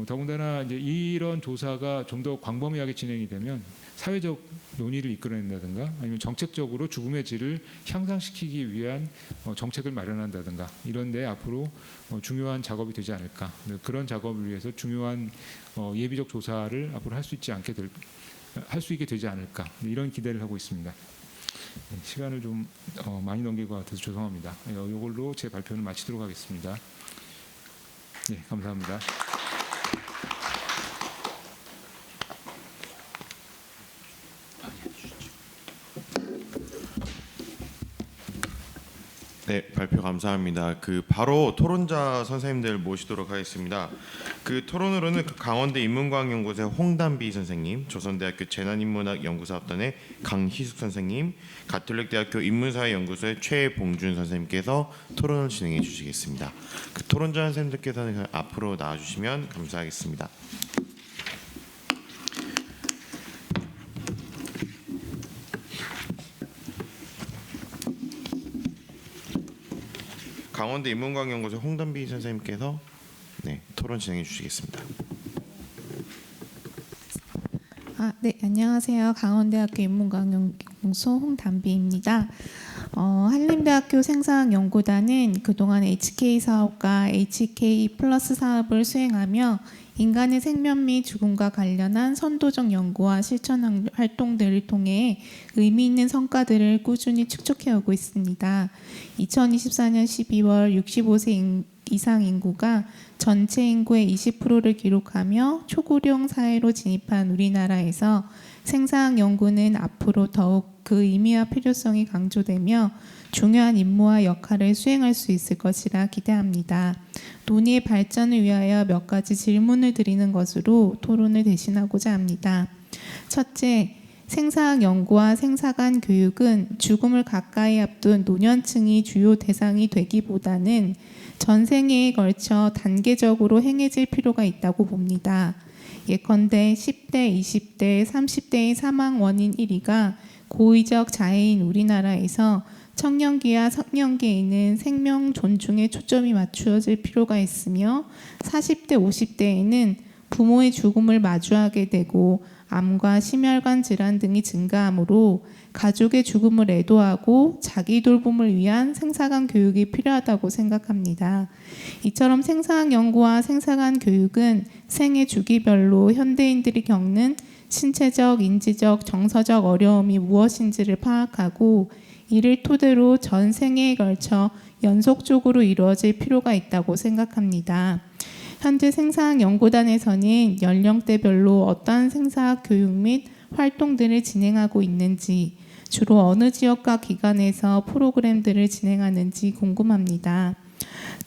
더군다나 이제 이런 조사가 좀 더 광범위하게 진행이 되면 사회적 논의를 이끌어낸다든가 아니면 정책적으로 죽음의 질을 향상시키기 위한 정책을 마련한다든가 이런 데 앞으로 중요한 작업이 되지 않을까. 그런 작업을 위해서 중요한 예비적 조사를 앞으로 할 수 있게 되지 않을까. 이런 기대를 하고 있습니다. 시간을 좀 많이 넘긴 것 같아서 죄송합니다. 이걸로 제 발표는 마치도록 하겠습니다. 네, 감사합니다. 네, 발표 감사합니다. 바로 토론자 선생님들 모시도록 하겠습니다. 토론으로는 강원대 인문과학연구소의 홍단비 선생님, 조선대학교 재난인문학연구사업단의 강희숙 선생님, 가톨릭대학교 인문사회연구소의 최봉준 선생님께서 토론을 진행해 주시겠습니다. 토론자 선생님들께서는 앞으로 나와주시면 감사하겠습니다. 강원대 인문과학연구소 홍단비 선생님께서 토론 진행해 주시겠습니다. 네, 안녕하세요. 강원대학교 인문과학연구소 홍단비입니다. 한림대학교 생사학연구단은 그동안 HK 사업과 HK 플러스 사업을 수행하며 인간의 생명 및 죽음과 관련한 선도적 연구와 실천 활동들을 통해 의미 있는 성과들을 꾸준히 축적해 오고 있습니다. 2024년 12월 65세 이상 인구가 전체 인구의 20%를 기록하며 초고령 사회로 진입한 우리나라에서 생사학 연구는 앞으로 더욱 그 의미와 필요성이 강조되며 중요한 임무와 역할을 수행할 수 있을 것이라 기대합니다. 논의의 발전을 위하여 몇 가지 질문을 드리는 것으로 토론을 대신하고자 합니다. 첫째, 생사학 연구와 생사관 교육은 죽음을 가까이 앞둔 노년층이 주요 대상이 되기보다는 전생애에 걸쳐 단계적으로 행해질 필요가 있다고 봅니다. 예컨대 10대, 20대, 30대의 사망 원인 1위가 고의적 자해인 우리나라에서 청년기와 성년기에는 생명 존중에 초점이 맞추어질 필요가 있으며 40대, 50대에는 부모의 죽음을 마주하게 되고 암과 심혈관 질환 등이 증가하므로 가족의 죽음을 애도하고 자기 돌봄을 위한 생사관 교육이 필요하다고 생각합니다. 이처럼 생사학 연구와 생사관 교육은 생애 주기별로 현대인들이 겪는 신체적, 인지적, 정서적 어려움이 무엇인지를 파악하고 이를 토대로 전 생애에 걸쳐 연속적으로 이루어질 필요가 있다고 생각합니다. 현재 생사학연구단에서는 연령대별로 어떠한 생사학 교육 및 활동들을 진행하고 있는지, 주로 어느 지역과 기관에서 프로그램들을 진행하는지 궁금합니다.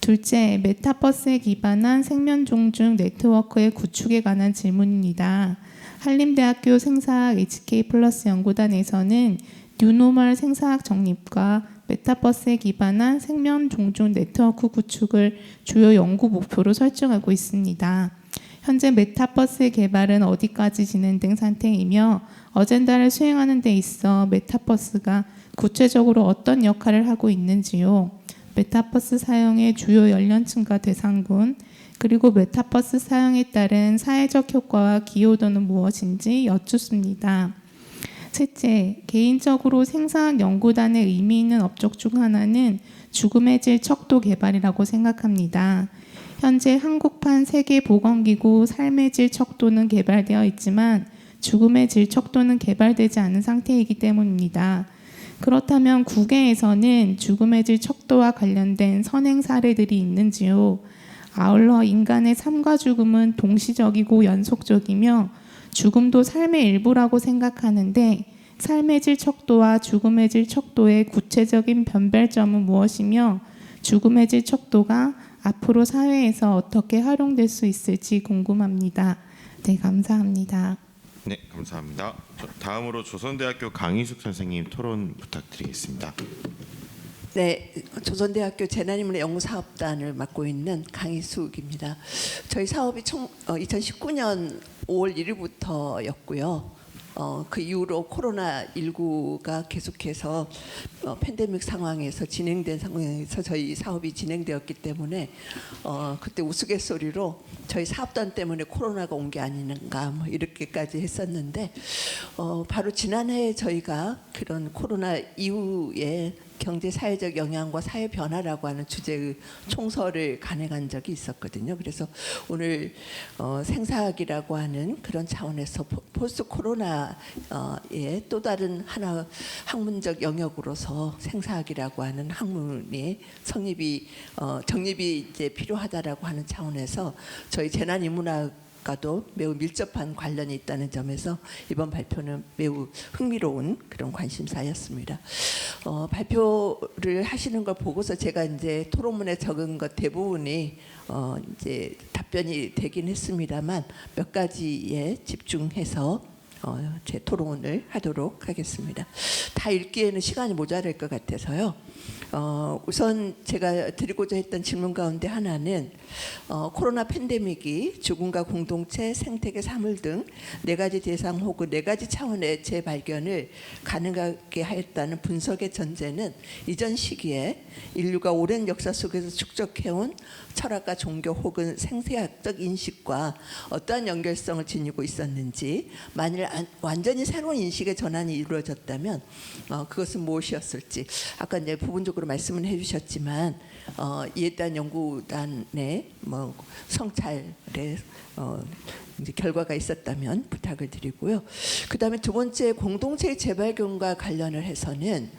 둘째, 메타버스에 기반한 생명종중 네트워크의 구축에 관한 질문입니다. 한림대학교 생사학 HK 플러스 연구단에서는 뉴노멀 생사학 정립과 메타버스에 기반한 생명종중 네트워크 구축을 주요 연구 목표로 설정하고 있습니다. 현재 메타버스의 개발은 어디까지 진행된 상태이며 어젠다를 수행하는 데 있어 메타버스가 구체적으로 어떤 역할을 하고 있는지요. 메타버스 사용의 주요 연령층과 대상군, 그리고 메타버스 사용에 따른 사회적 효과와 기여도는 무엇인지 여쭙습니다. 셋째, 개인적으로 생사학 연구단의 의미 있는 업적 중 하나는 죽음의 질 척도 개발이라고 생각합니다. 현재 한국판 세계보건기구 삶의 질 척도는 개발되어 있지만 죽음의 질 척도는 개발되지 않은 상태이기 때문입니다. 그렇다면 국외에서는 죽음의 질 척도와 관련된 선행 사례들이 있는지요? 아울러 인간의 삶과 죽음은 동시적이고 연속적이며 죽음도 삶의 일부라고 생각하는데 삶의 질 척도와 죽음의 질 척도의 구체적인 변별점은 무엇이며 죽음의 질 척도가 앞으로 사회에서 어떻게 활용될 수 있을지 궁금합니다. 네, 감사합니다. 네, 감사합니다. 다음으로 조선대학교 강희숙 선생님 토론 부탁드리겠습니다. 네, 조선대학교 재난인문의 연구사업단을 맡고 있는 강희숙입니다. 저희 사업이 총 2019년 5월 1일부터였고요. 그 이후로 코로나19가 계속해서 팬데믹 상황에서 진행된 상황에서 저희 사업이 진행되었기 때문에 그때 우스갯소리로 저희 사업단 때문에 코로나가 온 게 아닌가 뭐 이렇게까지 했었는데 바로 지난해 저희가 그런 코로나 이후에 경제 사회적 영향과 사회 변화라고 하는 주제의 총서를 간행한 적이 있었거든요. 그래서 오늘 생사학이라고 하는 그런 차원에서 포스트 코로나의 또 다른 하나 학문적 영역으로서 생사학이라고 하는 학문이 정립이 이제 필요하다라고 하는 차원에서 저희 재난인문학 과도 매우 밀접한 관련이 있다는 점에서 이번 발표는 매우 흥미로운 그런 관심사였습니다. 발표를 하시는 걸 보고서 제가 이제 토론문에 적은 것 대부분이 이제 답변이 되긴 했습니다만 몇 가지에 집중해서 제 토론을 하도록 하겠습니다. 다 읽기에는 시간이 모자랄 것 같아서요. 우선 제가 드리고자 했던 질문 가운데 하나는 코로나 팬데믹이 죽음과 공동체, 생태계, 사물 등 4가지 대상 혹은 4가지 차원의 재발견을 가능하게 하였다는 분석의 전제는 이전 시기에 인류가 오랜 역사 속에서 축적해온 철학과 종교 혹은 생태학적 인식과 어떠한 연결성을 지니고 있었는지, 만일 완전히 새로운 인식의 전환이 이루어졌다면 그것은 무엇이었을지, 아까 이제 부분적으로 말씀은 해주셨지만 이에 대한 연구단의 성찰의 이제 결과가 있었다면 부탁을 드리고요. 그 다음에 두 번째, 공동체의 재발견과 관련을 해서는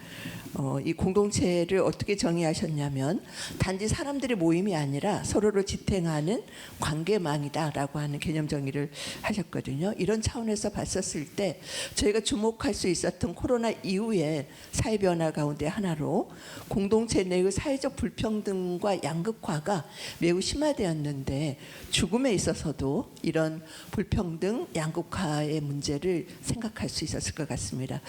이 공동체를 어떻게 정의하셨냐면 단지 사람들의 모임이 아니라 서로를 지탱하는 관계망이다라고 하는 개념 정의를 하셨거든요. 이런 차원에서 봤었을 때 저희가 주목할 수 있었던 코로나 이후의 사회 변화 가운데 하나로 공동체 내의 사회적 불평등과 양극화가 매우 심화되었는데 죽음에 있어서도 이런 불평등, 양극화의 문제를 생각할 수 있었을 것 같습니다.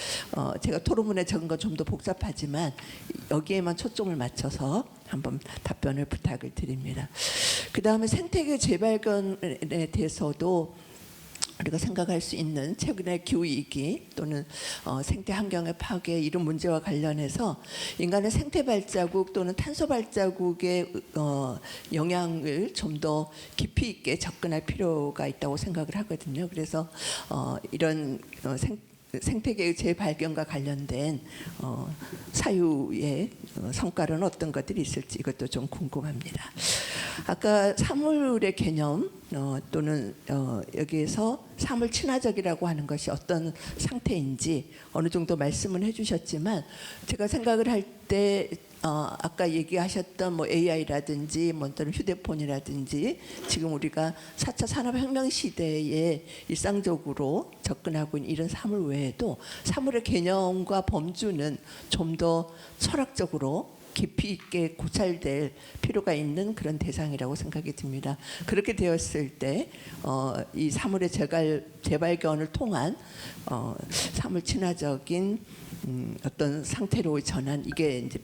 제가 토론문에 적은 건 좀 더 복잡하지만 여기에만 초점을 맞춰서 한번 답변을 부탁을 드립니다. 그 다음에 생태계 재발견에 대해서도 우리가 생각할 수 있는 최근의 기후위기 또는 생태 환경의 파괴, 이런 문제와 관련해서 인간의 생태 발자국 또는 탄소 발자국의 영향을 좀 더 깊이 있게 접근할 필요가 있다고 생각을 하거든요. 그래서 이런 생태계의 재발견과 관련된 사유의 성과로는 어떤 것들이 있을지 이것도 좀 궁금합니다. 아까 사물의 개념 또는 여기에서 사물 친화적이라고 하는 것이 어떤 상태인지 어느 정도 말씀은 해주셨지만 제가 생각을 할 때 아까 얘기하셨던 뭐 AI라든지 뭐 또는 휴대폰이라든지 지금 우리가 4차 산업혁명 시대에 일상적으로 접근하고 있는 이런 사물 외에도 사물의 개념과 범주는 좀 더 철학적으로 깊이 있게 고찰될 필요가 있는 그런 대상이라고 생각이 듭니다. 그렇게 되었을 때 이 사물의 재발견을 통한 사물 친화적인 어떤 상태로의 전환, 이게 이제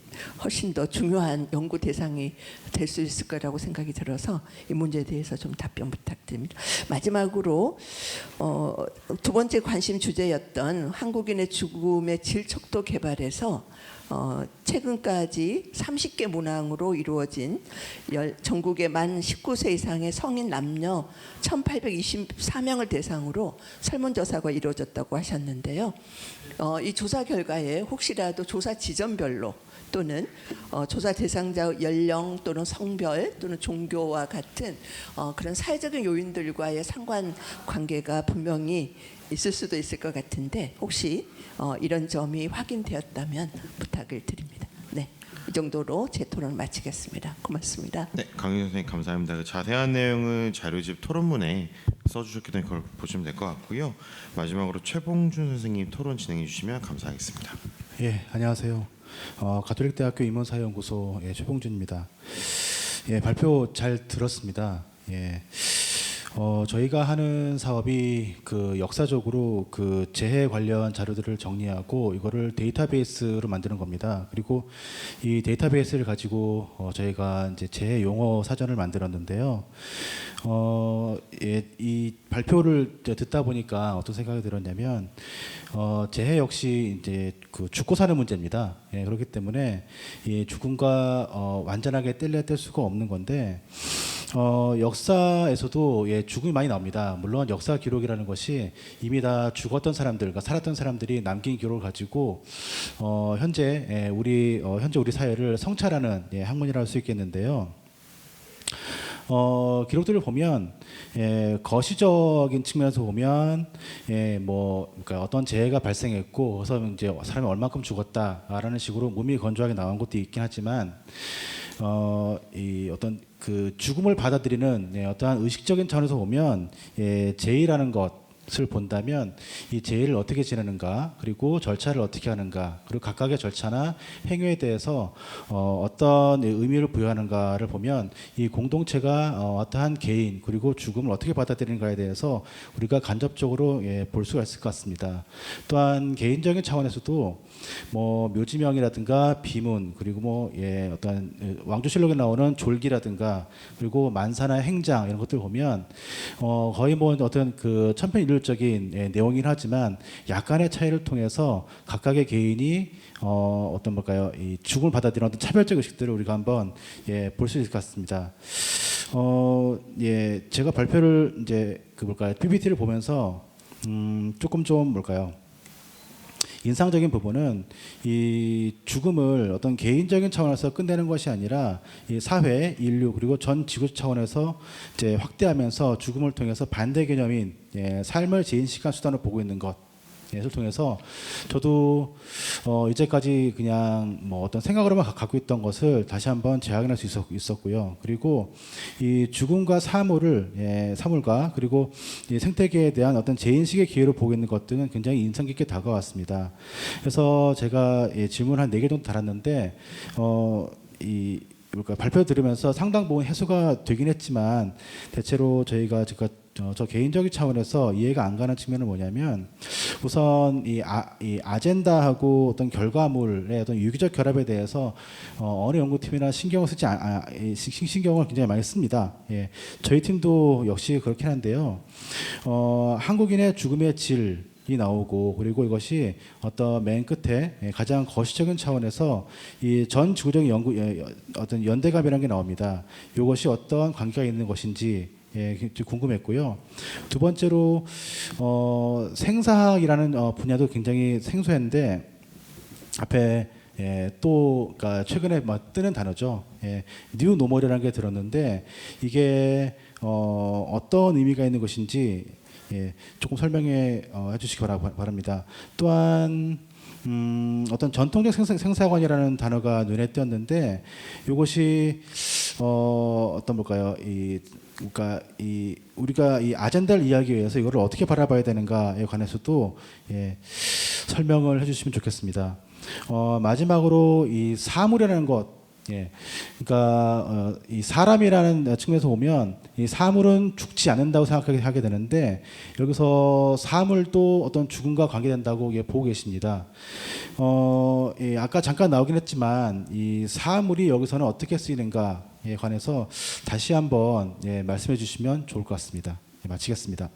훨씬 더 중요한 연구 대상이 될 수 있을 거라고 생각이 들어서 이 문제에 대해서 좀 답변 부탁드립니다. 마지막으로 두 번째 관심 주제였던 한국인의 죽음의 질척도 개발에서 최근까지 30개 문항으로 이루어진 전국의 만 19세 이상의 성인 남녀 1,824명을 대상으로 설문조사가 이루어졌다고 하셨는데요. 이 조사 결과에 혹시라도 조사 지점별로 또는 조사 대상자 연령 또는 성별 또는 종교와 같은 그런 사회적인 요인들과의 상관관계가 분명히 있을 수도 있을 것 같은데 혹시 이런 점이 확인되었다면 부탁을 드립니다. 네, 이 정도로 제 토론을 마치겠습니다. 고맙습니다. 네, 강윤 선생님 감사합니다. 그 자세한 내용은 자료집 토론문에 써주셨기 때문에 그걸 보시면 될 것 같고요. 마지막으로 최봉준 선생님 토론 진행해 주시면 감사하겠습니다. 예, 안녕하세요. 가톨릭대학교 인문사회연구소 최봉준입니다. 예, 발표 잘 들었습니다. 예. 저희가 하는 사업이 그 역사적으로 그 재해 관련 자료들을 정리하고 이거를 데이터베이스로 만드는 겁니다. 그리고 이 데이터베이스를 가지고 저희가 이제 재해 용어 사전을 만들었는데요. 이 발표를 듣다 보니까 어떤 생각이 들었냐면 재해 역시 이제 그 죽고 사는 문제입니다. 예, 그렇기 때문에 이 죽음과 완전하게 뗄 수가 없는 건데 역사에서도 죽음이 많이 나옵니다. 물론 역사 기록이라는 것이 이미 다 죽었던 사람들, 살았던 사람들이 남긴 기록을 가지고 현재 우리 사회를 성찰하는 학문이라 할 수 있겠는데요. 기록들을 보면 거시적인 측면에서 보면 그러니까 어떤 재해가 발생했고 그래서 이제 사람이 얼마큼 죽었다라는 식으로 몸이 건조하게 나온 것도 있긴 하지만 이 어떤 그 죽음을 받아들이는 어떠한 의식적인 차원에서 보면 제의라는 것을 본다면 이 제의를 어떻게 지내는가 그리고 절차를 어떻게 하는가 그리고 각각의 절차나 행위에 대해서 어떤 의미를 부여하는가를 보면 이 공동체가 어떠한 개인 그리고 죽음을 어떻게 받아들이는가에 대해서 우리가 간접적으로 볼 수가 있을 것 같습니다. 또한 개인적인 차원에서도 뭐 묘지명이라든가 비문 그리고 어떤 왕조실록에 나오는 졸기라든가 그리고 만사나 행장 이런 것들 보면 거의 뭐 어떤 그 천편일률적인 내용이긴 하지만 약간의 차이를 통해서 각각의 개인이 어떤 뭘까요? 이 죽음을 받아들이는 어떤 차별적 의식들을 우리가 한번 볼 수 있을 것 같습니다. 제가 발표를 이제 PPT를 보면서 조금 좀 뭘까요? 인상적인 부분은 이 죽음을 어떤 개인적인 차원에서 끝내는 것이 아니라 이 사회, 인류 그리고 전 지구 차원에서 이제 확대하면서 죽음을 통해서 반대 개념인 삶을 재인식한 수단을 보고 있는 것을 통해서 저도 이제까지 그냥 뭐 어떤 생각으로만 갖고 있던 것을 다시 한번 재확인할 수 있었고요. 그리고 이 죽음과 사물과 그리고 이 생태계에 대한 어떤 재인식의 기회를 보고 있는 것들은 굉장히 인상 깊게 다가왔습니다. 그래서 제가 질문 한 4개 정도 달았는데 발표 들으면서 상당 부분 해소가 되긴 했지만 대체로 제가 저 개인적인 차원에서 이해가 안 가는 측면은 뭐냐면 우선 이 아젠다하고 어떤 결과물의 어떤 유기적 결합에 대해서 어느 연구팀이나 신경을 신경을 굉장히 많이 씁니다. 저희 팀도 역시 그렇긴 한데요. 한국인의 죽음의 질 이 나오고 그리고 이것이 어떤 맨 끝에 가장 거시적인 차원에서 이 전 지구적인 어떤 연대감이라는 게 나옵니다. 이것이 어떤 관계가 있는 것인지 궁금했고요. 두 번째로 생사학이라는 분야도 굉장히 생소했는데 앞에 그러니까 최근에 뜨는 단어죠. 뉴 노멀이라는 게 들었는데 이게 어떤 의미가 있는 것인지 조금 설명해 주시기 바랍니다. 또한 어떤 전통적 생사관이라는 단어가 눈에 띄었는데 이것이 어떤 뭘까요? 그러니까 우리가 이 아젠다를 이해하기 위해서 이거를 어떻게 바라봐야 되는가에 관해서도 설명을 해주시면 좋겠습니다. 마지막으로 이 사물이라는 것, 그러니까 이 사람이라는 측면에서 보면 이 사물은 죽지 않는다고 생각하게 되는데 여기서 사물도 어떤 죽음과 관계된다고 보고 계십니다. 아까 잠깐 나오긴 했지만 이 사물이 여기서는 어떻게 쓰이는가에 관해서 다시 한번 말씀해 주시면 좋을 것 같습니다. 마치겠습니다.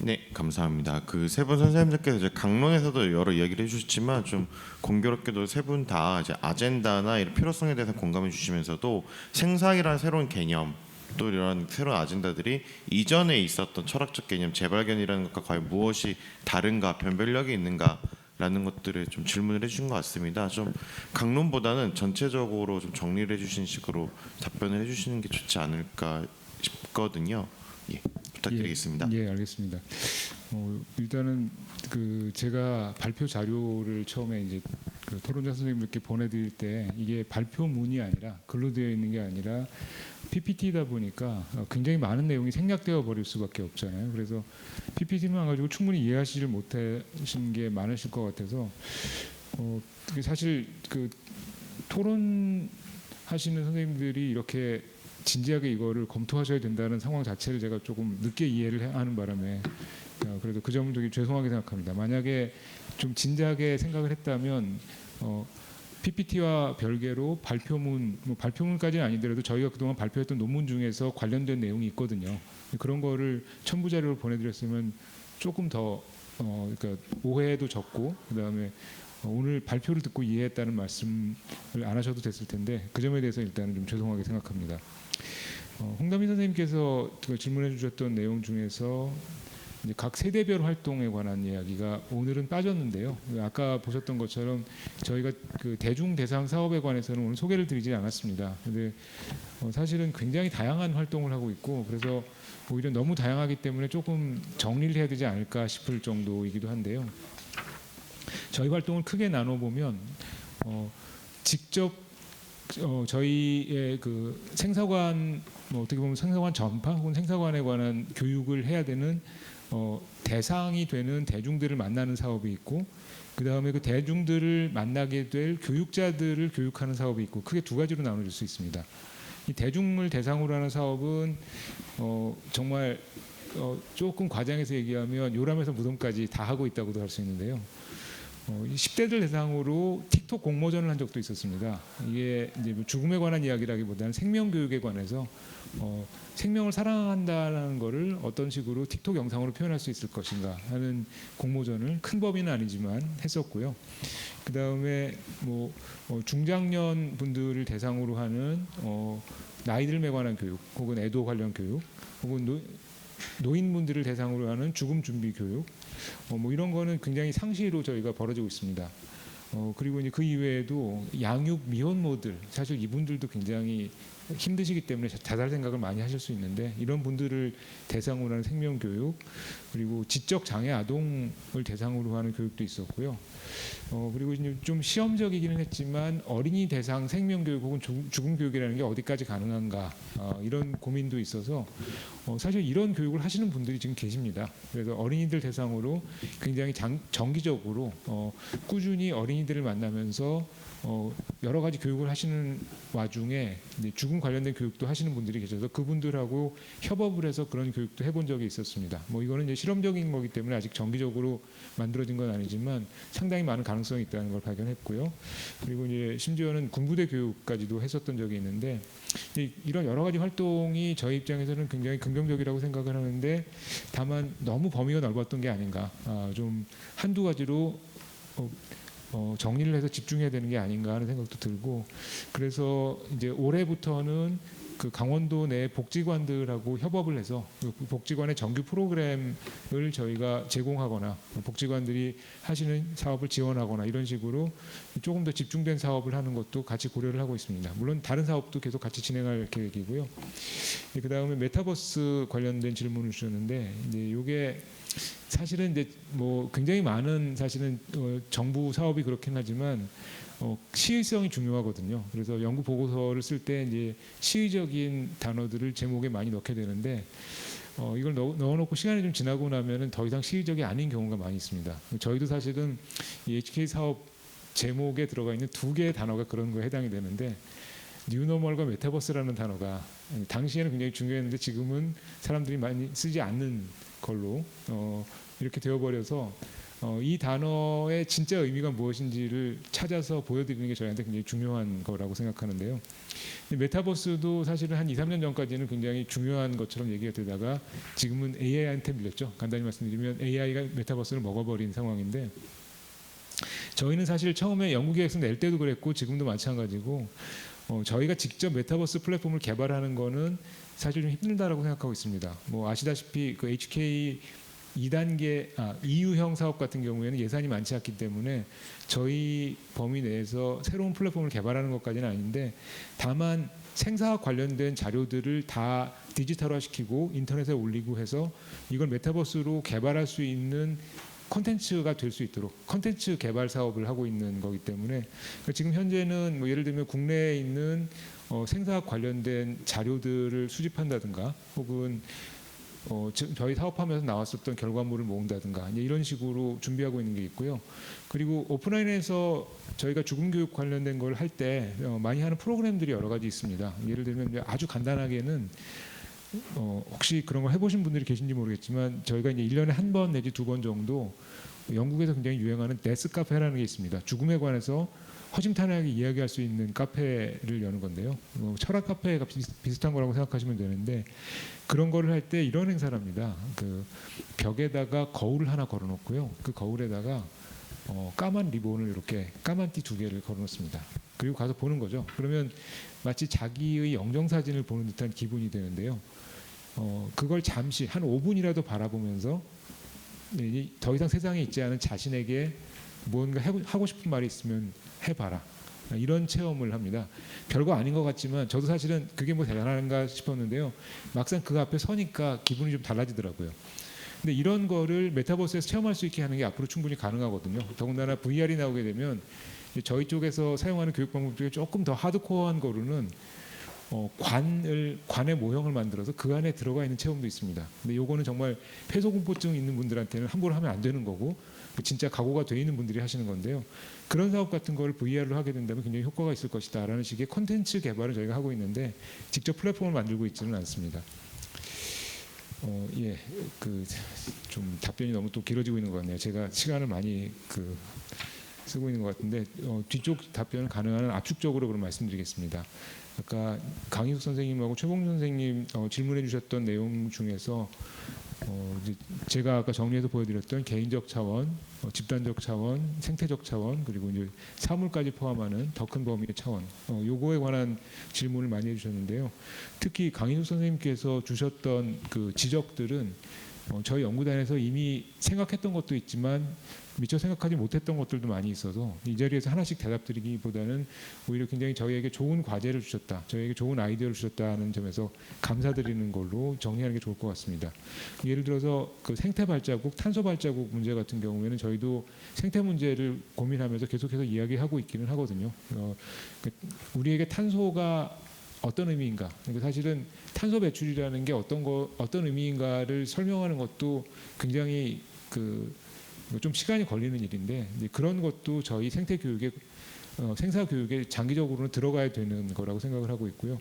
네, 감사합니다. 그 세 분 선생님들께서 이제 강론에서도 여러 이야기를 해주셨지만 좀 공교롭게도 세 분 다 이제 아젠다나 이런 필요성에 대해서 공감해 주시면서도 생사이라는 새로운 개념 또 이런 새로운 아젠다들이 이전에 있었던 철학적 개념 재발견이라는 것과 과연 무엇이 다른가 변별력이 있는가라는 것들을 좀 질문을 해주신 것 같습니다. 좀 강론보다는 전체적으로 좀 정리를 해주신 식으로 답변을 해주시는 게 좋지 않을까 싶거든요. 예. 부탁드리겠습니다. 예, 알겠습니다. 일단은 그 제가 발표 자료를 처음에 이제 그 토론자 선생님들께 보내드릴 때 이게 발표문이 아니라 글로 되어 있는 게 아니라 PPT다 보니까 굉장히 많은 내용이 생략되어 버릴 수밖에 없잖아요. 그래서 PPT만 가지고 충분히 이해하시질 못하신 게 많으실 것 같아서 사실 그 토론하시는 선생님들이 이렇게 진지하게 이거를 검토하셔야 된다는 상황 자체를 제가 조금 늦게 이해를 하는 바람에 그래도 그 점은 되게 죄송하게 생각합니다. 만약에 좀 진지하게 생각을 했다면 PPT와 별개로 발표문, 발표문까지는 아니더라도 저희가 그동안 발표했던 논문 중에서 관련된 내용이 있거든요. 그런 거를 첨부 자료로 보내드렸으면 조금 더 그러니까 오해도 적고 그다음에 오늘 발표를 듣고 이해했다는 말씀을 안 하셔도 됐을 텐데 그 점에 대해서 일단은 좀 죄송하게 생각합니다. 홍담희 선생님께서 질문해 주셨던 내용 중에서 이제 각 세대별 활동에 관한 이야기가 오늘은 빠졌는데요. 아까 보셨던 것처럼 저희가 그 대중 대상 사업에 관해서는 오늘 소개를 드리지 않았습니다. 근데 사실은 굉장히 다양한 활동을 하고 있고 그래서 오히려 너무 다양하기 때문에 조금 정리를 해야 되지 않을까 싶을 정도이기도 한데요. 저희 활동을 크게 나눠 보면 직접 저희의 그 생사관 어떻게 보면 생사관 전파 혹은 생사관에 관한 교육을 해야 되는 대상이 되는 대중들을 만나는 사업이 있고 그 다음에 그 대중들을 만나게 될 교육자들을 교육하는 사업이 있고 크게 두 가지로 나눠질 수 있습니다. 이 대중을 대상으로 하는 사업은 정말 조금 과장해서 얘기하면 요람에서 무덤까지 다 하고 있다고도 할 수 있는데요. 10대들 대상으로 틱톡 공모전을 한 적도 있었습니다. 이게 이제 죽음에 관한 이야기라기보다는 생명 교육에 관해서 생명을 사랑한다는 것을 어떤 식으로 틱톡 영상으로 표현할 수 있을 것인가 하는 공모전을 큰 범위는 아니지만 했었고요. 그 다음에 중장년 분들을 대상으로 하는 나이 들에 관한 교육, 혹은 애도 관련 교육, 혹은 노인분들을 대상으로 하는 죽음 준비 교육, 이런 거는 굉장히 상시로 저희가 벌어지고 있습니다. 그리고 이제 그 이외에도 양육 미혼모들, 사실 이분들도 굉장히 힘드시기 때문에 자살 생각을 많이 하실 수 있는데 이런 분들을 대상으로 하는 생명 교육, 그리고 지적 장애 아동을 대상으로 하는 교육도 있었고요. 그리고 이제 좀 시험적이기는 했지만 어린이 대상 생명 교육 혹은 죽음 교육이라는 게 어디까지 가능한가 이런 고민도 있어서 사실 이런 교육을 하시는 분들이 지금 계십니다. 그래서 어린이들 대상으로 굉장히 정기적으로 꾸준히 어린이들을 만나면서 여러 가지 교육을 하시는 와중에 이제 죽음 관련된 교육도 하시는 분들이 계셔서 그분들하고 협업을 해서 그런 교육도 해본 적이 있었습니다. 이거는 이제 실험적인 거기 때문에 아직 정기적으로 만들어진 건 아니지만 상당히 많은 가능성이 있다는 걸 발견했고요. 그리고 이제 심지어는 군부대 교육까지도 했었던 적이 있는데 이런 여러 가지 활동이 저희 입장에서는 굉장히 긍정적이라고 생각을 하는데 다만 너무 범위가 넓었던 게 아닌가, 좀 한두 가지로 정리를 해서 집중해야 되는 게 아닌가 하는 생각도 들고, 그래서 이제 올해부터는 그 강원도 내 복지관들하고 협업을 해서 그 복지관의 정규 프로그램을 저희가 제공하거나 복지관들이 하시는 사업을 지원하거나 이런 식으로 조금 더 집중된 사업을 하는 것도 같이 고려를 하고 있습니다. 물론 다른 사업도 계속 같이 진행할 계획이고요. 그 다음에 메타버스 관련된 질문을 주셨는데 이제 이게 사실은 이제 뭐 굉장히 많은 사실은 정부 사업이 그렇긴 하지만 시의성이 중요하거든요. 그래서 연구 보고서를 쓸 때 이제 시의적인 단어들을 제목에 많이 넣게 되는데 이걸 넣어놓고 시간이 좀 지나고 나면은 더 이상 시의적이 아닌 경우가 많이 있습니다. 저희도 사실은 이 HK 사업 제목에 들어가 있는 2개의 단어가 그런 거에 해당이 되는데 뉴노멀과 메타버스라는 단어가 당시에는 굉장히 중요했는데 지금은 사람들이 많이 쓰지 않는 걸로 이렇게 되어버려서 이 단어의 진짜 의미가 무엇인지를 찾아서 보여드리는 게 저희한테 굉장히 중요한 거라고 생각하는데요. 메타버스도 사실은 한 2, 3년 전까지는 굉장히 중요한 것처럼 얘기가 되다가 지금은 AI한테 밀렸죠. 간단히 말씀드리면 AI가 메타버스를 먹어버린 상황인데 저희는 사실 처음에 연구 계획서 낼 때도 그랬고 지금도 마찬가지고 저희가 직접 메타버스 플랫폼을 개발하는 거는 사실 좀 힘들다라고 생각하고 있습니다. 뭐 아시다시피 그 HK 2단계 EU형 사업 같은 경우에는 예산이 많지 않기 때문에 저희 범위 내에서 새로운 플랫폼을 개발하는 것까지는 아닌데 다만 생사와 관련된 자료들을 다 디지털화시키고 인터넷에 올리고 해서 이걸 메타버스로 개발할 수 있는 콘텐츠가 될 수 있도록 콘텐츠 개발 사업을 하고 있는 거기 때문에 지금 현재는 뭐 예를 들면 국내에 있는 생사학 관련된 자료들을 수집한다든가 혹은 저희 사업하면서 나왔었던 결과물을 모은다든가 이런 식으로 준비하고 있는 게 있고요. 그리고 오프라인에서 저희가 죽음 교육 관련된 걸 할 때 많이 하는 프로그램들이 여러 가지 있습니다. 예를 들면 아주 간단하게는 혹시 그런 거 해보신 분들이 계신지 모르겠지만 저희가 이제 1년에 한 번 내지 2번 정도 영국에서 굉장히 유행하는 데스 카페라는 게 있습니다. 죽음에 관해서 허심탄회하게 이야기할 수 있는 카페를 여는 건데요. 철학 카페가 비슷한 거라고 생각하시면 되는데 그런 거를 할 때 이런 행사를 합니다. 그 벽에다가 거울을 하나 걸어놓고요. 그 거울에다가 까만 리본을 이렇게 까만 띠 2개를 걸어놓습니다. 그리고 가서 보는 거죠. 그러면 마치 자기의 영정사진을 보는 듯한 기분이 되는데요. 그걸 잠시 한 5분이라도 바라보면서 더 이상 세상에 있지 않은 자신에게 뭔가 하고 싶은 말이 있으면 해봐라. 이런 체험을 합니다. 별거 아닌 것 같지만 저도 사실은 그게 뭐 대단한가 싶었는데요. 막상 그 앞에 서니까 기분이 좀 달라지더라고요. 근데 이런 거를 메타버스에서 체험할 수 있게 하는 게 앞으로 충분히 가능하거든요. 더군다나 VR이 나오게 되면 저희 쪽에서 사용하는 교육 방법 중에 조금 더 하드코어한 거로는 관의 모형을 만들어서 그 안에 들어가 있는 체험도 있습니다. 근데 요거는 정말 폐소공포증 있는 분들한테는 함부로 하면 안 되는 거고 진짜 각오가 돼 있는 분들이 하시는 건데요. 그런 사업 같은 걸 VR로 하게 된다면 굉장히 효과가 있을 것이다라는 식의 콘텐츠 개발을 저희가 하고 있는데 직접 플랫폼을 만들고 있지는 않습니다. 예, 그 좀 답변이 너무 또 길어지고 있는 것 같네요. 제가 시간을 많이 쓰고 있는 것 같은데 뒤쪽 답변은 가능한 한 압축적으로 그럼 말씀드리겠습니다. 아까 강희숙 선생님하고 최봉준 선생님 질문해 주셨던 내용 중에서 이제 제가 아까 정리해서 보여드렸던 개인적 차원, 집단적 차원, 생태적 차원 그리고 이제 사물까지 포함하는 더 큰 범위의 차원 요거에 관한 질문을 많이 해주셨는데요. 특히 강희숙 선생님께서 주셨던 그 지적들은 저희 연구단에서 이미 생각했던 것도 있지만 미처 생각하지 못했던 것들도 많이 있어서 이 자리에서 하나씩 대답드리기보다는 오히려 굉장히 저희에게 좋은 과제를 주셨다, 저희에게 좋은 아이디어를 주셨다는 점에서 감사드리는 걸로 정리하는 게 좋을 것 같습니다. 예를 들어서 그 생태 발자국, 탄소 발자국 문제 같은 경우에는 저희도 생태 문제를 고민하면서 계속해서 이야기하고 있기는 하거든요. 우리에게 탄소가 어떤 의미인가? 그러니까 사실은 탄소 배출이라는 게 어떤 의미인가를 설명하는 것도 굉장히 좀 시간이 걸리는 일인데 그런 것도 저희 생태 교육에 생사 교육에 장기적으로는 들어가야 되는 거라고 생각을 하고 있고요.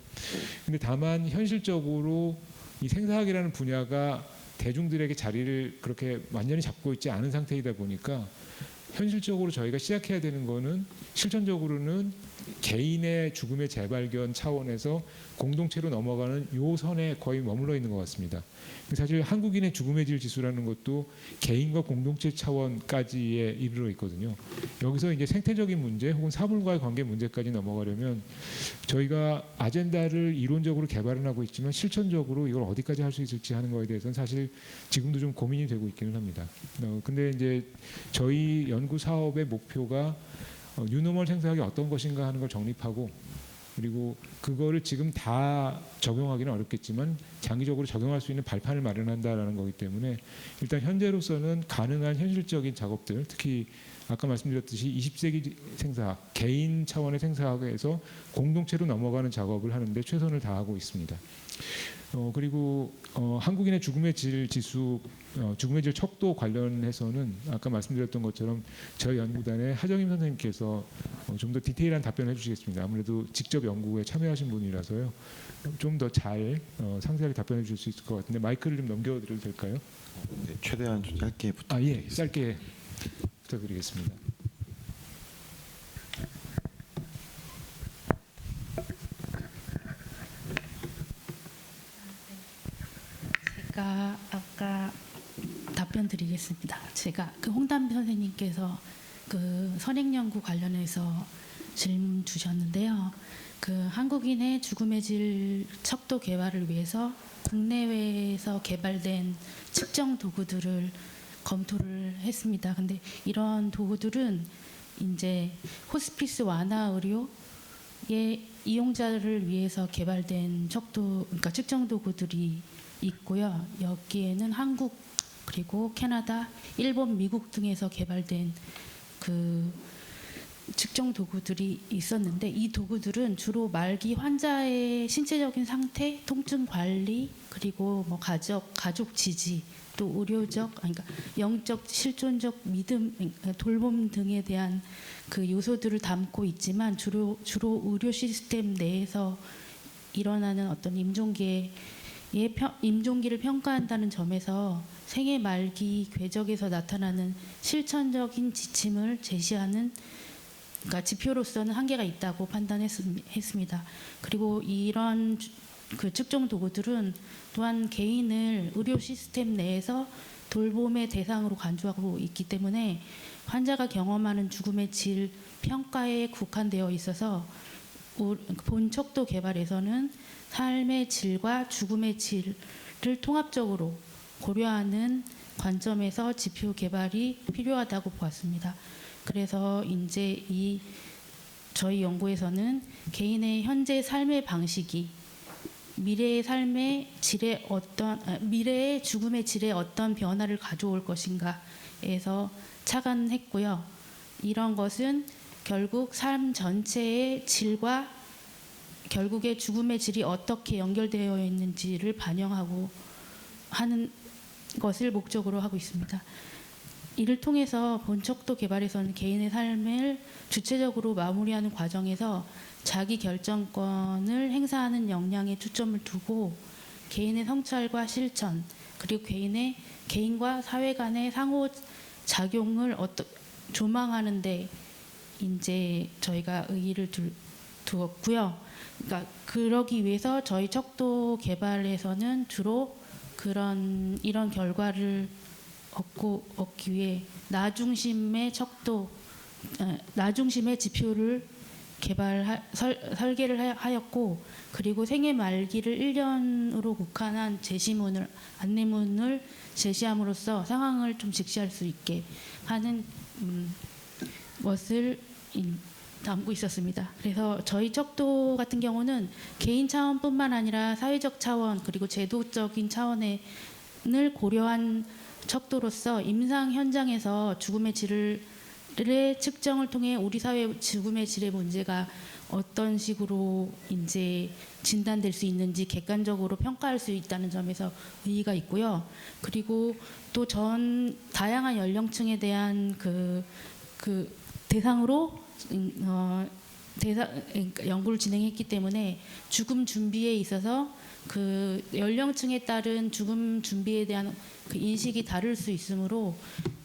근데 다만 현실적으로 이 생사학이라는 분야가 대중들에게 자리를 그렇게 완전히 잡고 있지 않은 상태이다 보니까 현실적으로 저희가 시작해야 되는 거는 실천적으로는 개인의 죽음의 재발견 차원에서 공동체로 넘어가는 요 선에 거의 머물러 있는 것 같습니다. 사실 한국인의 죽음의 질 지수라는 것도 개인과 공동체 차원까지에 이르러 있거든요. 여기서 이제 생태적인 문제 혹은 사물과의 관계 문제까지 넘어가려면 저희가 아젠다를 이론적으로 개발은 하고 있지만 실천적으로 이걸 어디까지 할 수 있을지 하는 거에 대해서는 사실 지금도 좀 고민이 되고 있기는 합니다. 근데 이제 저희 연구 사업의 목표가 뉴노멀 생사학이 어떤 것인가 하는 걸 정립하고 그리고 그거를 지금 다 적용하기는 어렵겠지만 장기적으로 적용할 수 있는 발판을 마련한다라는 거기 때문에 일단 현재로서는 가능한 현실적인 작업들 특히 아까 말씀드렸듯이 20세기 생사학, 개인 차원의 생사학에서 공동체로 넘어가는 작업을 하는데 최선을 다하고 있습니다. 그리고 한국인의 죽음의 질 지수, 죽음의 질 척도 관련해서는 아까 말씀드렸던 것처럼 저희 연구단의 하정임 선생님께서 좀 더 디테일한 답변을 해주시겠습니다. 아무래도 직접 연구에 참여하신 분이라서요. 좀 더 잘 상세하게 답변해 주실 수 있을 것 같은데 마이크를 좀 넘겨드려도 될까요? 네, 최대한 좀 짧게 예, 부탁드리겠습니다. 짧게 부탁드리겠습니다. 제가 아까 답변 드리겠습니다. 제가 그 홍담비 선생님께서 그 선행 연구 관련해서 질문 주셨는데요. 그 한국인의 죽음의 질 척도 개발을 위해서 국내외에서 개발된 측정 도구들을 검토를 했습니다. 근데 이런 도구들은 이제 호스피스 완화 의료의 이용자를 위해서 개발된 척도, 그러니까 측정 도구들이 있고요. 여기에는 한국 그리고 캐나다, 일본, 미국 등에서 개발된 그 측정 도구들이 있었는데 이 도구들은 주로 말기 환자의 신체적인 상태, 통증 관리, 그리고 뭐 가족 지지, 또 의료적, 그러니까 영적, 실존적 믿음, 돌봄 등에 대한 그 요소들을 담고 있지만 주로 의료 시스템 내에서 일어나는 어떤 임종기를 평가한다는 점에서 생애 말기 궤적에서 나타나는 실천적인 지침을 제시하는 그러니까 지표로서는 한계가 있다고 판단했습니다. 그리고 이런 그 측정 도구들은 또한 개인을 의료 시스템 내에서 돌봄의 대상으로 간주하고 있기 때문에 환자가 경험하는 죽음의 질 평가에 국한되어 있어서 본 척도 개발에서는 삶의 질과 죽음의 질을 통합적으로 고려하는 관점에서 지표 개발이 필요하다고 보았습니다. 그래서 이제 저희 연구에서는 개인의 현재 삶의 방식이 미래의 죽음의 질에 어떤 변화를 가져올 것인가에서 착안했고요. 이런 것은 결국 삶 전체의 질과 결국에 죽음의 질이 어떻게 연결되어 있는지를 반영하고 하는 것을 목적으로 하고 있습니다. 이를 통해서 본척도 개발에서는 개인의 삶을 주체적으로 마무리하는 과정에서 자기 결정권을 행사하는 역량에 초점을 두고 개인의 성찰과 실천 그리고 개인과 사회 간의 상호 작용을 조망하는데 이제 저희가 의의를 두었고요. 그러니까 그러기 위해서 저희 척도 개발에서는 주로 이런 결과를 얻기 위해 나 중심의 지표를 설계를 하였고 그리고 생애 말기를 1년으로 국한한 안내문을 제시함으로써 상황을 좀 직시할 수 있게 하는 것을 담고 있었습니다. 그래서 저희 척도 같은 경우는 개인 차원뿐만 아니라 사회적 차원 그리고 제도적인 차원을 고려한 척도로서 임상 현장에서 죽음의 질의 측정을 통해 우리 사회 죽음의 질의 문제가 어떤 식으로 이제 진단될 수 있는지 객관적으로 평가할 수 있다는 점에서 의의가 있고요. 그리고 또 다양한 연령층에 대한 그 대상으로 그러니까 연구를 진행했기 때문에 죽음 준비에 있어서 그 연령층에 따른 죽음 준비에 대한 그 인식이 다를 수 있으므로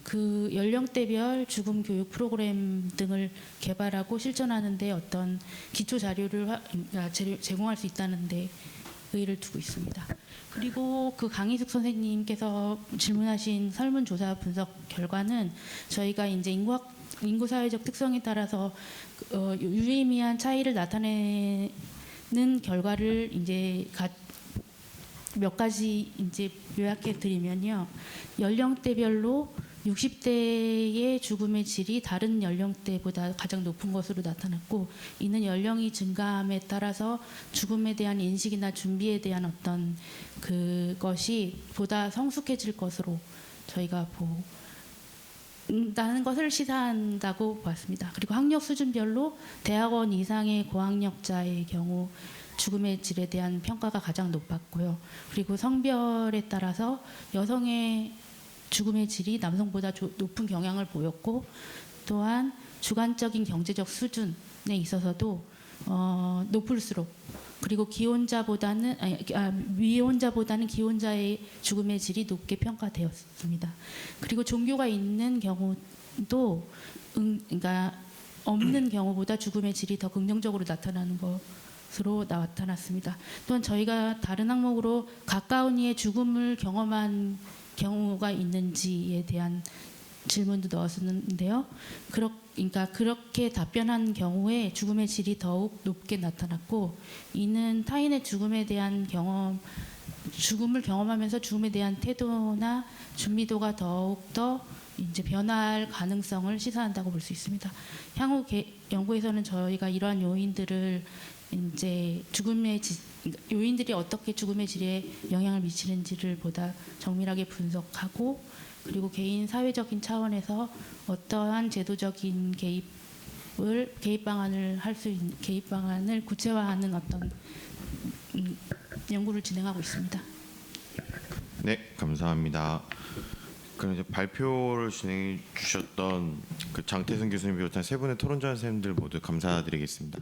그 연령대별 죽음 교육 프로그램 등을 개발하고 실천하는데 어떤 기초 자료를 제공할 수 있다는데 의의를 두고 있습니다. 그리고 그 강희숙 선생님께서 질문하신 설문조사 분석 결과는 저희가 이제 인구 사회적 특성에 따라서 유의미한 차이를 나타내는 결과를 이제 몇 가지 이제 요약해 드리면요. 연령대별로 60대의 죽음의 질이 다른 연령대보다 가장 높은 것으로 나타났고, 이는 연령이 증가함에 따라서 죽음에 대한 인식이나 준비에 대한 어떤 그것이 보다 성숙해질 것으로 저희가 다는 것을 시사한다고 봤습니다. 그리고 학력 수준별로 대학원 이상의 고학력자의 경우 죽음의 질에 대한 평가가 가장 높았고요. 그리고 성별에 따라서 여성의 죽음의 질이 남성보다 높은 경향을 보였고, 또한 주관적인 경제적 수준에 있어서도 높을수록, 그리고 미혼자보다는 기혼자의 죽음의 질이 높게 평가되었습니다. 그리고 종교가 있는 경우도 그러니까 없는 경우보다 죽음의 질이 더 긍정적으로 나타나는 것으로 나타났습니다. 또한 저희가 다른 항목으로 가까운 이의 죽음을 경험한 경우가 있는지에 대한 질문도 넣었는데요. 그러니까 그렇게 답변한 경우에 죽음의 질이 더욱 높게 나타났고, 이는 타인의 죽음에 대한 죽음을 경험하면서 죽음에 대한 태도나 준비도가 더욱 더 이제 변화할 가능성을 시사한다고 볼 수 있습니다. 향후 연구에서는 저희가 이러한 요인들을 이제 요인들이 어떻게 죽음의 질에 영향을 미치는지를 보다 정밀하게 분석하고, 그리고 사회적인 차원에서 어떠한 제도적인 개입 방안을 구체화하는 어떤 연구를 진행하고 있습니다. 네, 감사합니다. 그럼 이제 발표를 진행해 주셨던 그 장태승 교수님 비롯한 세 분의 토론자 선생님들 모두 감사드리겠습니다.